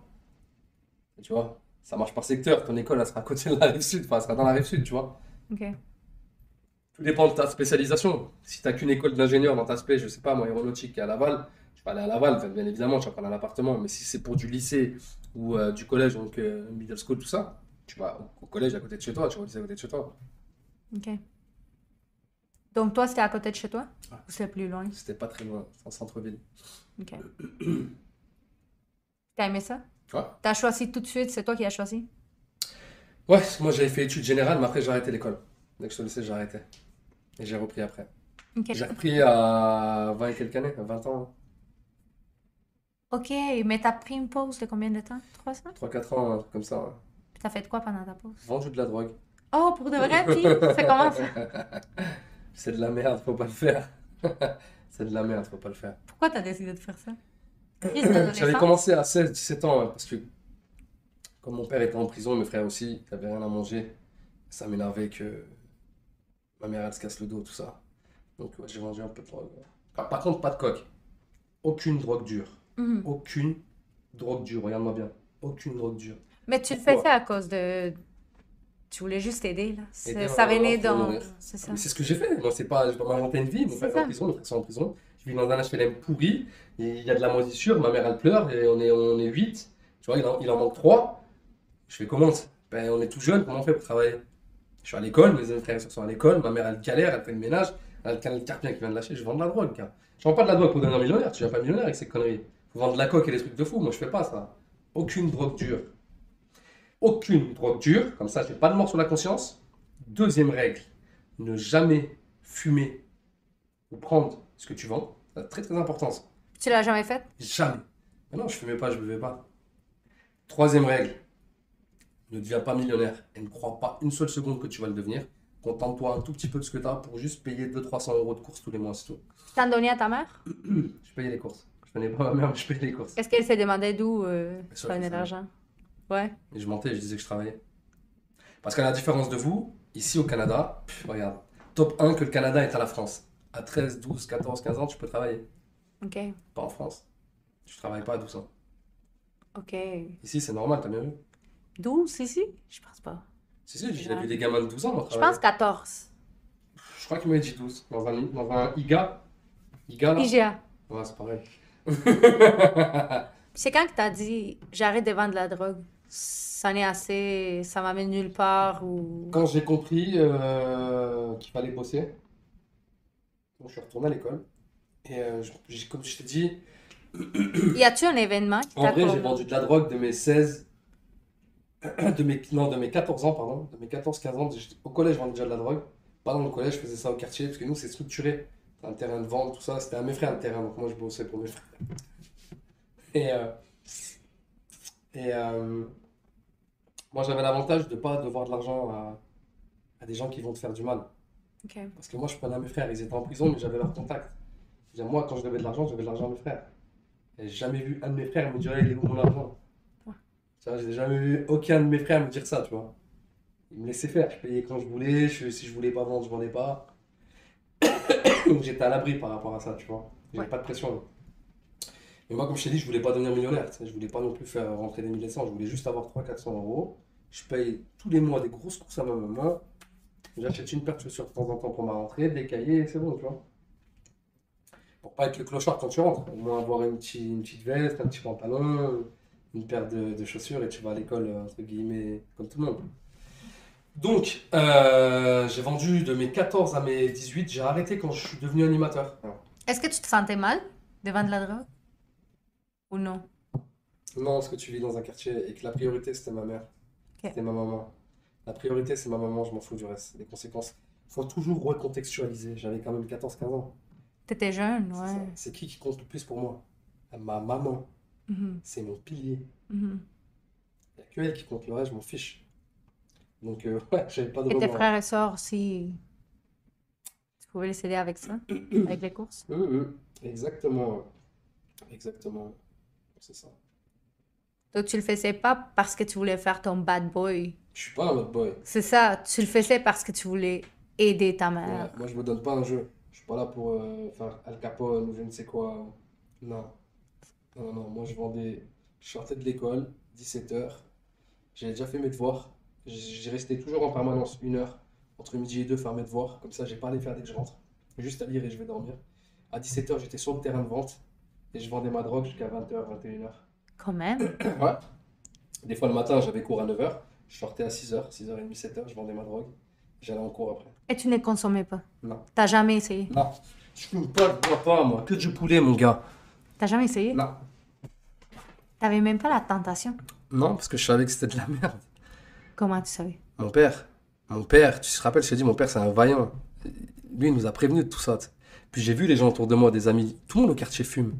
Et tu vois, ça marche par secteur. Ton école, elle sera à côté de la rive sud, enfin, elle sera dans la rive sud, tu vois. OK. Tout dépend de ta spécialisation. Si tu n'as qu'une école d'ingénieur dans ta spé, je sais pas, moi, aéronautique et à Laval, tu vas aller à Laval, bien évidemment, tu vas prendre un appartement. Mais si c'est pour du lycée ou du collège, donc middle school, tout ça, tu vas au collège à côté de chez toi, tu vas au lycée à côté de chez toi. OK. Donc, toi, c'était à côté de chez toi? Ouais. Ou c'est plus loin? C'était pas très loin, c'est en centre-ville. OK. T'as aimé ça? Ouais. T'as choisi tout de suite, c'est toi qui as choisi? Ouais, moi j'avais fait études générales, mais après j'ai arrêté l'école. Dès que je te laissais, j'ai arrêté. Et j'ai repris après. OK. J'ai repris à 20 et quelques années, à 20 ans, OK, mais t'as pris une pause de combien de temps? 3 ans? 3-4 ans, un truc comme ça. Ouais. Puis t'as fait quoi pendant ta pause? Vendu de la drogue. Oh, pour de vrai? Puis, c'est comment ça? C'est de la merde, faut pas le faire. C'est de la merde, faut pas le faire. Pourquoi t'as décidé de faire ça? Crise J'avais d'adolescence? commencé à 16-17 ans, hein, parce que comme mon père était en prison, mes frères aussi, ils n'avaient rien à manger. Ça m'énervait que ma mère elle se casse le dos, tout ça. Donc ouais, j'ai vendu un peu de drogue. Par contre, pas de coke. Aucune drogue dure. Mhm. Aucune drogue dure, regarde-moi bien. Aucune drogue dure. Mais tu le Pourquoi? faisais à cause de... Tu voulais juste aider, là. Aider Ça un- venait un pour dans... nourrir. C'est ça. Mais c'est ce que j'ai fait. Moi, c'est pas, je vais pas m'inventer une vie. Mon C'est père est ça. en prison, mes frères sont en prison. Je vis dans un HLM pourri. Il y a de la moisissure. Ma mère, elle pleure. Et on est 8. Tu vois, il en manque 3. Je fais comment? Ben, on est tout jeune. Comment on fait pour travailler? Je suis à l'école. Mes frères et sœurs sont à l'école. Ma mère, elle galère. Elle fait le ménage. Elle a le canal carpien qui vient de lâcher. Je vends de la drogue, gars. Je vends pas de la drogue pour devenir millionnaire. Tu deviens pas millionnaire avec ces conneries. Faut vendre de la coke et des trucs de fou. Moi, je fais pas ça. Aucune drogue dure. Aucune drogue dure. Comme ça, j'ai pas de mort sur la conscience. Deuxième règle, ne jamais fumer ou prendre ce que tu vends. C'est très très important ça. Tu l'as jamais fait? Jamais. Mais non, je fumais pas, je buvais pas. Troisième règle, ne deviens pas millionnaire et ne crois pas une seule seconde que tu vas le devenir. Contente-toi un tout petit peu de ce que tu as pour juste payer 200-300 € de courses tous les mois, c'est tout. Tu t'en donné à ta mère? Je payais les courses. Je connais pas ma mère, mais je payais les courses. Est-ce qu'elle s'est demandé d'où tu sûr prenais qu'elle de l'argent? Ouais. Et je mentais, je disais que je travaillais. Parce qu'à la différence de vous, ici au Canada, regarde, top 1 que le Canada est à la France. À 13, 12, 14, 15 ans, tu peux travailler. OK. Pas en France. Tu travailles pas à 12 ans. OK. Ici, c'est normal, t'as bien vu? 12 ici? Je pense pas. Si, si, j'ai vu des gamins de 12 ans Je pense travailler. 14. Je crois qu'il m'a dit 12. Dans un IGA. IGA, là? IGA. Ouais, c'est pareil. C'est quand que t'as dit j'arrête de vendre de la drogue? Ça en est assez, ça m'amène nulle part ou. Quand j'ai compris qu'il fallait bosser, donc je suis retourné à l'école. Et comme je t'ai dit, Y a-tu un événement qui en t'a vrai, j'ai comme. vendu de la drogue de mes 16, non, de mes 14 ans, pardon, de mes 14-15 ans. Au collège, je vendais déjà de la drogue. Pas dans le collège, je faisais ça au quartier, parce que nous, c'est structuré. T'as un terrain de vente, tout ça. C'était à mes frères, le terrain, donc moi, je bossais pour mes frères. Et, euh, et moi, j'avais l'avantage de pas devoir de l'argent à des gens qui vont te faire du mal. OK. Parce que moi, je prenais à mes frères, ils étaient en prison, mais j'avais leur contact. C'est-à-dire, moi, quand je devais de l'argent, je devais de l'argent à mes frères. Et j'ai jamais vu un de mes frères me dire, il est où mon argent? Ouais. Tu vois, j'ai jamais vu aucun de mes frères me dire ça, tu vois. Ils me laissaient faire, je payais quand je voulais, si je voulais pas vendre, je vendais pas. Donc j'étais à l'abri par rapport à ça, tu vois. J'avais Ouais. pas de pression. Mais moi, comme je t'ai dit, je voulais pas devenir millionnaire. Tu sais, je voulais pas non plus faire rentrer des 1500, je voulais juste avoir 300-400 euros. Je paye tous les mois des grosses courses à ma maman. J'achète une paire de chaussures de temps en temps pour ma rentrée, des cahiers, c'est bon, tu vois. Pour pas être le clochard quand tu rentres. Au moins avoir une petite veste, un petit pantalon, une paire de chaussures et tu vas à l'école, entre guillemets, comme tout le monde. Donc, j'ai vendu de mes 14 à mes 18. J'ai arrêté quand je suis devenu animateur. Est-ce que tu te sentais mal de vendre de la drogue? Ou non? Non, parce que tu vis dans un quartier et que la priorité c'était ma mère, Ok. c'était ma maman. La priorité c'est ma maman, je m'en fous du reste. Les conséquences, faut toujours recontextualiser. J'avais quand même 14-15 ans. T'étais jeune, C'est ça. ouais. C'est qui compte le plus pour moi? Ma maman, Mhm. c'est mon pilier. Mhm. Il n'y a que elle qui compte, le reste, je m'en fiche. Donc, ouais, j'avais pas de Et tes remords. frères et sœurs aussi, tu pouvais les aider avec ça? Avec les courses? Exactement. Exactement. C'est ça. Donc tu le faisais pas parce que tu voulais faire ton bad boy. Je suis pas un bad boy. C'est ça, tu le faisais parce que tu voulais aider ta Ouais, mère. moi, je me donne pas un jeu. Je suis pas là pour faire Al Capone ou je ne sais quoi. Non. Non, non, moi, je sortais de l'école, 17 h. J'avais déjà fait mes devoirs. J'ai resté toujours en permanence 1 heure entre midi et 2 faire mes devoirs. Comme ça, j'ai pas à les faire dès que je rentre. Juste à lire et je vais dormir. À 17 h, j'étais sur le terrain de vente et je vendais ma drogue jusqu'à 20 h, 21 h. Quand même. Ouais. Des fois, le matin, j'avais cours à 9 h. Je sortais à 6 h, 6 h 30, 7 h, je vendais ma drogue. J'allais en cours après. Et tu ne consommais pas. Non. T'as jamais essayé. Non. Je fume pas, je bois pas, moi. Que du poulet, mon gars. T'as jamais essayé. Non. T'avais même pas la tentation. Non, parce que je savais que c'était de la merde. Comment tu savais? Mon père, tu te rappelles, je t'ai dit, mon père, c'est un vaillant. Lui, il nous a prévenus de tout ça. Tu sais. Puis j'ai vu les gens autour de moi, des amis, tout le monde au quartier fume.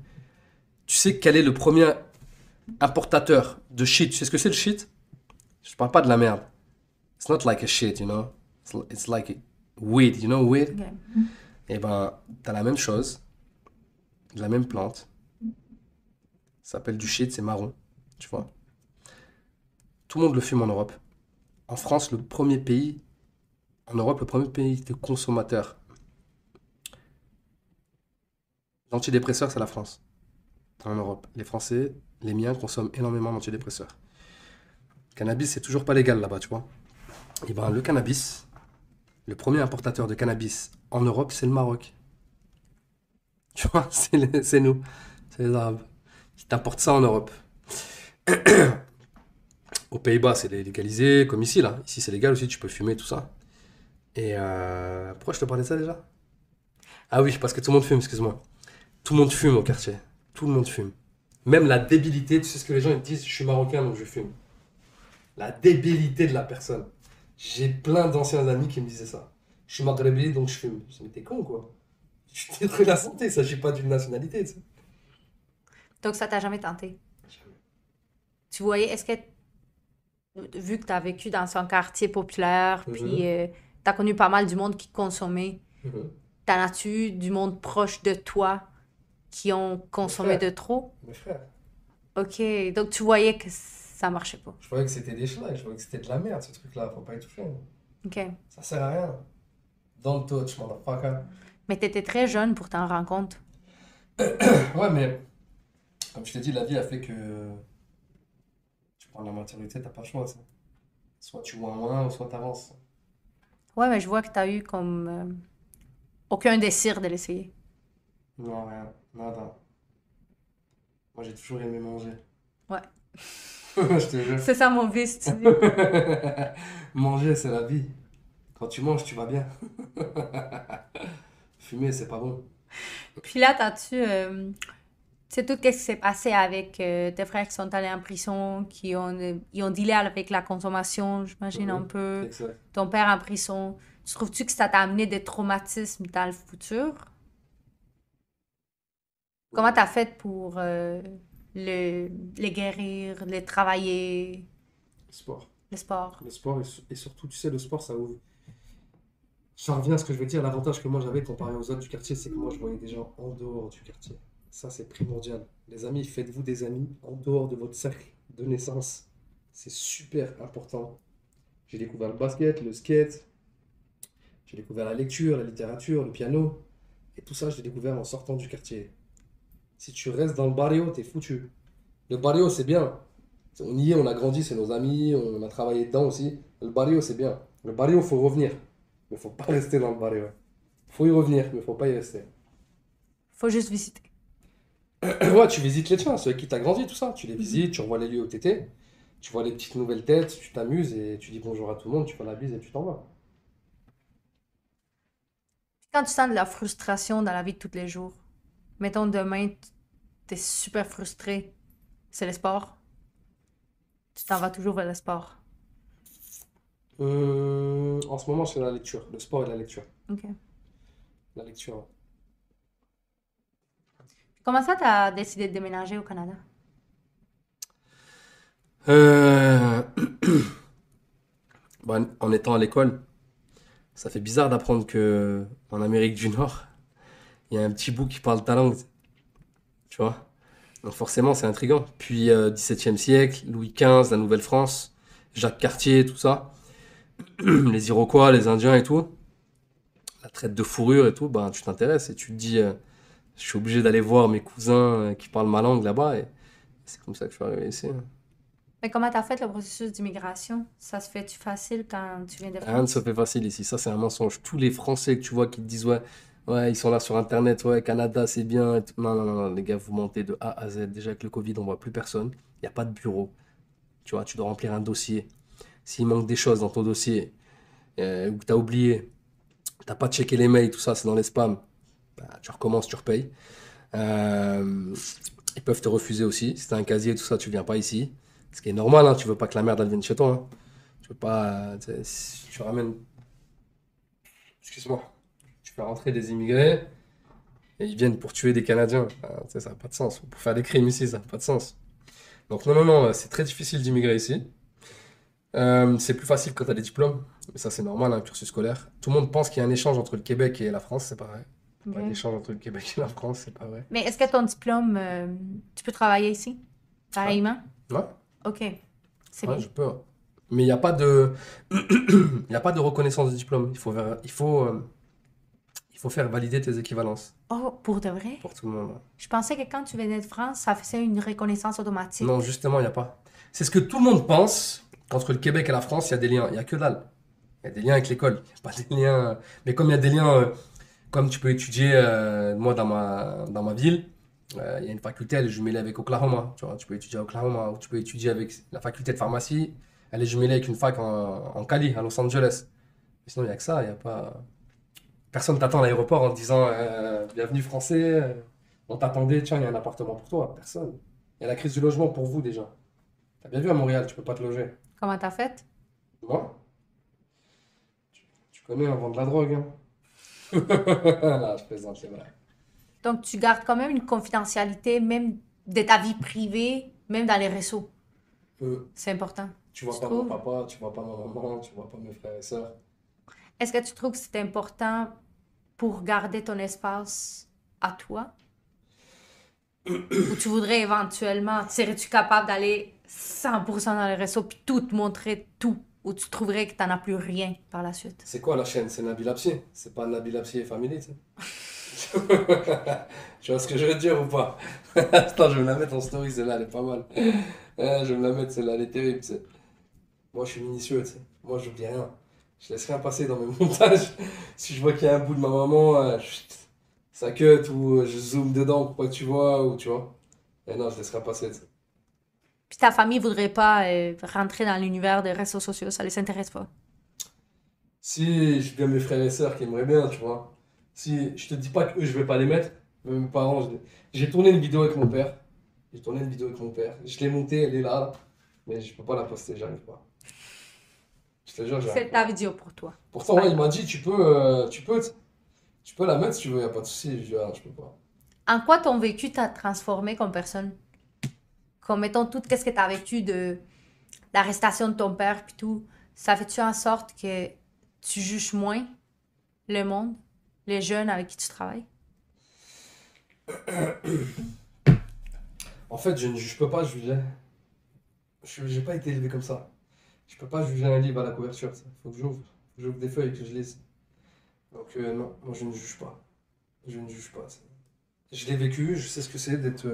Tu sais quel est le premier importateur de shit? Tu sais ce que c'est le shit? Je parle pas de la merde. It's not like a shit, you know? It's like weed, you know weed? Ok. Eh ben, t'as la même chose, de la même plante. Ça s'appelle du shit, c'est marron, tu vois. Tout le monde le fume en Europe. En France, en Europe, le premier pays de consommateurs d'antidépresseurs, c'est la France. En Europe. Les Français, les miens, consomment énormément d'antidépresseurs. Le cannabis, c'est toujours pas légal là-bas, tu vois. Et ben, le cannabis, le premier importateur de cannabis en Europe, c'est le Maroc. Tu vois, c'est nous, c'est les Arabes qui t'importent ça en Europe. Aux Pays-Bas, c'est légalisé, comme ici, là. Ici, c'est légal aussi, tu peux fumer, tout ça. Et pourquoi je te parlais de ça déjà? Ah oui, parce que tout le monde fume, excuse-moi. Tout le monde fume au quartier. Tout le monde fume. Même la débilité, tu sais ce que les gens ils disent, je suis marocain donc je fume. La débilité de la personne. J'ai plein d'anciens amis qui me disaient ça. Je suis maghrébin donc je fume. Je dis, mais t'es con quoi. Tu détruis la santé, il s'agit pas d'une nationalité. Tu sais. Donc ça t'a jamais tenté. Tu voyais, est-ce que, vu que t'as vécu dans un quartier populaire, puis t'as connu pas mal du monde qui consommait, Mhm. t'en as-tu du monde proche de toi qui ont consommé frères. de trop? Mes frères, Ok, donc tu voyais que ça marchait pas. je voyais que c'était des schlags, je voyais que c'était de la merde ce truc-là, faut pas y toucher. Ok. Ça sert à rien. Don't touch, motherfucker. Mais t'étais très jeune pour t'en rendre compte. Ouais, mais comme je t'ai dit, la vie a fait que tu prends la maturité, t'as pas le choix, ça. Soit tu vois moins, ou soit t'avances. Ouais, mais je vois que t'as eu comme aucun désir de l'essayer. Non, rien, nada. Moi, j'ai toujours aimé manger. Ouais. Je te jure. C'est ça mon vice, tu dis. Manger, c'est la vie. Quand tu manges, tu vas bien. Fumer, c'est pas bon. Puis là, t'as-tu... c'est tout ce qui s'est passé avec tes frères qui sont allés en prison, ils ont dealé avec la consommation, j'imagine un Mhm. peu. Exact. Ton père en prison. Tu trouves-tu que ça t'a amené des traumatismes dans le futur? Comment Mhm. t'as fait pour les guérir, les travailler, Sport. le sport? Le sport, et surtout, tu sais, le sport, ça ouvre. J'en reviens à ce que je veux dire. L'avantage que moi j'avais comparé aux autres du quartier, c'est que moi je voyais des gens en dehors du quartier. Ça, c'est primordial. Les amis, faites-vous des amis en dehors de votre cercle de naissance. C'est super important. J'ai découvert le basket, le skate, j'ai découvert la lecture, la littérature, le piano. Et tout ça, je l'ai découvert en sortant du quartier. Si tu restes dans le barrio, t'es foutu. Le barrio, c'est bien. On y est, on a grandi, c'est nos amis, on a travaillé dedans aussi. Le barrio, c'est bien. Le barrio, faut revenir. Mais faut pas rester dans le barrio. Faut y revenir, mais faut pas y rester. Faut juste visiter. Ouais, tu visites les tiens, ceux avec qui t'as grandi, tout ça. Tu les Mhm. visites, tu revois les lieux où t'étais. Tu vois les petites nouvelles têtes, tu t'amuses et tu dis bonjour à tout le monde, tu fais la bise et tu t'en vas. Quand tu sens de la frustration dans la vie de tous les jours, mettons demain, t'es super frustré, c'est le sport. Tu t'en vas toujours vers le sport. En ce moment, c'est la lecture, le sport et la lecture. OK. La lecture. Comment ça, t'as décidé de déménager au Canada? Euh, en étant à l'école, ça fait bizarre d'apprendre que en Amérique du Nord, il y a un petit bout qui parle ta langue, tu vois. Donc forcément, c'est intriguant. Puis 17e siècle, Louis XV, la Nouvelle-France, Jacques Cartier, tout ça, les Iroquois, les Indiens et tout, la traite de fourrure et tout, ben, tu t'intéresses et tu te dis, je suis obligé d'aller voir mes cousins qui parlent ma langue là-bas et c'est comme ça que je suis arrivé ici. Mais comment t'as fait le processus d'immigration? Ça se fait-tu facile quand tu viens de Rien ne se France? fait facile ici, ça c'est un mensonge. Tous les Français que tu vois qui te disent, ouais, ouais, ils sont là sur Internet, ouais, Canada c'est bien. Et tout. Non, non, non, non, les gars, vous mentez de A à Z. Déjà avec le Covid, on voit plus personne, il n'y a pas de bureau. Tu vois, tu dois remplir un dossier. S'il manque des choses dans ton dossier, ou que tu as oublié, t'as pas checké les mails, tout ça, c'est dans les spams, bah, tu recommences, tu repayes. Euh, Ils peuvent te refuser aussi. Si t'as un casier, tout ça, tu viens pas ici. Ce qui est normal, hein, tu veux pas que la merde elle vienne chez toi. Hein. Tu veux pas. Tu sais, si tu ramènes. Excuse-moi. Tu fais rentrer des immigrés et ils viennent pour tuer des Canadiens. Enfin, tu sais, ça n'a pas de sens. Pour faire des crimes ici, ça n'a pas de sens. Donc, non, non, non, c'est très difficile d'immigrer ici. C'est plus facile quand tu as des diplômes. Mais ça, c'est normal, un cursus scolaire. Tout le monde pense qu'il y a un échange entre le Québec et la France, c'est pas vrai. Pas OK. d'échange entre le Québec et la France, c'est pas vrai. Mais est-ce que ton diplôme, tu peux travailler ici? Ouais, Pareillement? ouais, OK. C'est ouais, bien. je peux. Ouais. Mais il n'y a pas de, il y a pas de reconnaissance de diplôme. Il faut faire valider tes équivalences Oh, pour de vrai? pour tout le monde. Ouais. Je pensais que quand tu venais de France, ça faisait une reconnaissance Non, automatique. justement, il n'y a pas. C'est ce que tout le monde pense qu'entre le Québec et la France, il y a des liens. Il n'y a que dalle. Il y a des liens avec l'école. Il n'y a pas des liens. Mais comme il y a des liens, comme tu peux étudier, moi, dans ma ville, il y a une faculté, elle est jumelée avec Oklahoma. Tu vois, tu peux étudier à Oklahoma. Ou tu peux étudier avec la faculté de pharmacie. Elle est jumelée avec une fac en Cali, à Los Angeles. Mais sinon, il n'y a que ça. Il y a pas... Personne t'attend à l'aéroport en te disant bienvenue français, on t'attendait, tiens, il y a un appartement pour toi. Personne. Il y a la crise du logement pour vous déjà. T'as bien vu à Montréal, tu peux pas te loger. Comment t'as fait? Moi, tu connais, on vend de la drogue. Hein. Non, je plaisante, c'est vrai. Donc, tu gardes quand même une confidentialité, même de ta vie privée, même dans les réseaux. Euh, C'est important. Tu vois Tu pas mon trouves? papa, tu vois pas ma maman, tu vois pas mes frères et sœurs. Est-ce que tu trouves que c'est important pour garder ton espace à toi? Ou tu voudrais éventuellement, serais-tu capable d'aller 100% dans les réseaux puis tout te montrer tout? Ou tu trouverais que t'en as plus rien par la suite? C'est quoi la chaîne? C'est Nabil Apsier. C'est pas Nabil Apsier et Family, tu sais. Tu vois ce que je veux dire ou pas? Attends, je vais me la mettre en story, celle-là, elle est pas mal. Je vais me la mettre, celle-là, elle est terrible, tu sais. Moi, je suis minutieux, tu sais. Moi, je dis rien. Je laisse rien passer dans mes montages. Si je vois qu'il y a un bout de ma maman, ça cut ou je zoome dedans pour pas que tu vois, ou tu vois. Et non, je laisse rien passer, tu sais. Puis ta famille voudrait pas rentrer dans l'univers des réseaux sociaux, ça les intéresse pas. Si j'ai bien mes frères et sœurs qui aimeraient bien, tu vois. Si je te dis pas que eux, je vais pas les mettre, mais mes parents, j'ai tourné une vidéo avec mon père. J'ai tourné une vidéo avec mon père. Je l'ai montée, elle est là, mais je peux pas la poster, j'arrive pas. Je te jure, j'arrive C'est pas. ta vidéo pour toi. C'est Pourtant, pas ouais, il grave. m'a dit, tu peux la mettre si tu veux, y a pas de souci. Je dis, ah, je peux pas. En quoi ton vécu t'a transformé comme personne? Comme, mettons, tout qu'est-ce que t'as vécu de l'arrestation de ton père puis tout, ça fait-tu en sorte que tu juges moins le monde, les jeunes avec qui tu travailles? En fait, je peux pas juger. J'ai pas été élevé comme ça. Je peux pas juger un livre à la couverture, ça. Faut que j'ouvre des feuilles et que je lise. Donc, non, moi je ne juge pas. Je ne juge pas, ça. Je l'ai vécu, je sais ce que c'est d'être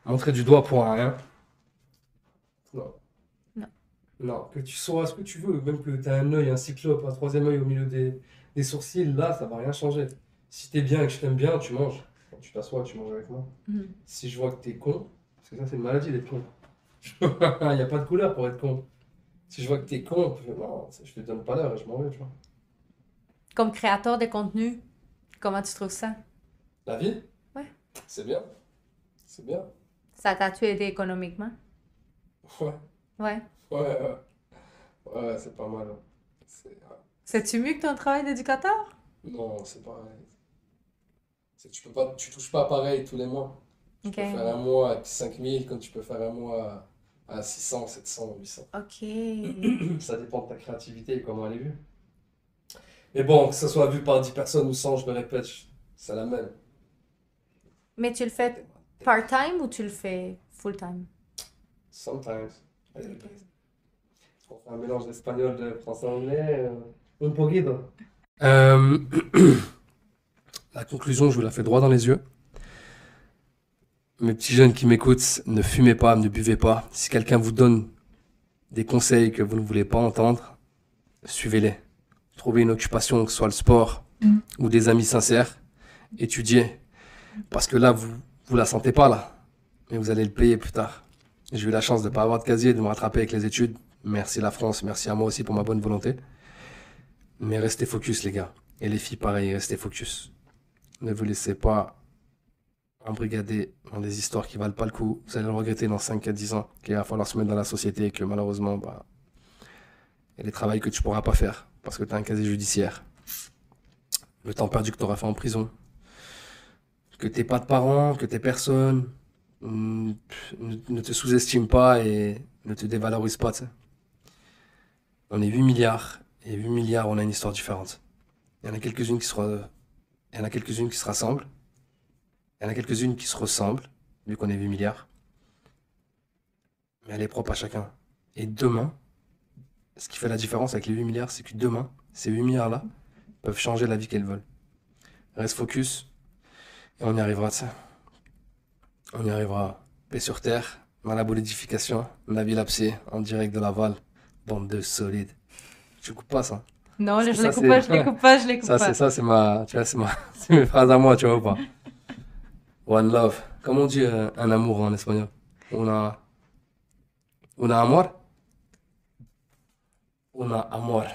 montré du doigt pour un rien. Non. Non. Non, que tu sois ce que tu veux, même que tu as un œil, un cyclope, un troisième œil au milieu des sourcils, là, ça va rien changer. Si t'es bien et que je t'aime bien, tu manges. Quand tu t'assois, tu manges avec moi. Mhm. Si je vois que t'es con, parce que ça, c'est une maladie d'être con. Il n'y a pas de couleur pour être con. Si je vois que t'es con, non, je te donne pas l'heure et je m'en vais, tu vois. Comme créateur de contenu, comment tu trouves ça? La vie, Ouais. c'est bien. C'est bien. Ça t'a-tu aidé économiquement? Ouais, Ouais. ouais, ouais. Ouais, c'est pas mal, hein. C'est-tu mieux que ton travail d'éducateur? Non, c'est pareil. Tu touches pas pareil tous les mois. Tu Ok. peux faire un mois à 5 000 comme tu peux faire un mois à 600, 700, 800. Ok. Ça dépend de ta créativité et comment elle est vue. Mais bon, que ce soit vu par 10 personnes ou 100, je me répète, c'est la même. Mais tu le fais part-time ou tu le fais full-time? Sometimes. Allez, répète. On fait un mélange d'espagnol, de français-anglais. Un poquito. Euh, La conclusion, je vous la fais droit dans les yeux. Mes petits jeunes qui m'écoutent, ne fumez pas, ne buvez pas. Si quelqu'un vous donne des conseils que vous ne voulez pas entendre, suivez-les. Trouvez une occupation, que ce soit le sport ou des amis sincères. Étudiez. Parce que là, vous la sentez pas là. Mais vous allez le payer plus tard. J'ai eu la chance de ne pas avoir de casier, de me rattraper avec les études. Merci la France, merci à moi aussi pour ma bonne volonté. Mais restez focus les gars. Et les filles pareil, restez focus. Ne vous laissez pas embrigader dans des histoires qui valent pas le coup. Vous allez le regretter dans 5 à 10 ans, qu'il va falloir se mettre dans la société et que malheureusement, il y a des travails que tu pourras pas faire parce que tu as un casier judiciaire. Le temps perdu que tu auras fait en prison. Que t'aies pas de parents, que t'aies personne. Ne te sous-estime pas et ne te dévalorise pas. Tu sais. On est 8 milliards et 8 milliards, on a une histoire différente. Il y en a quelques-unes il y en a quelques-unes qui se rassemblent. Il y en a quelques-unes qui se ressemblent, vu qu'on est 8 milliards. Mais elle est propre à chacun. Et demain, ce qui fait la différence avec les 8 milliards, c'est que demain, ces 8 milliards-là peuvent changer la vie qu'elles veulent. Reste focus et on y arrivera, tu sais. On y arrivera. Paix sur terre, dans la bolidification, Nabil Apsé, en direct de Laval. Bande de solides. Tu coupes pas ça? Non, Parce je que les ça, coupe pas, c'est. je les coupe pas, je les coupe pas. Ça, c'est ma. Tu vois, c'est mes phrases à moi, tu vois ou pas? One love. Comment on dit un amour en espagnol? Una amor? Una amor.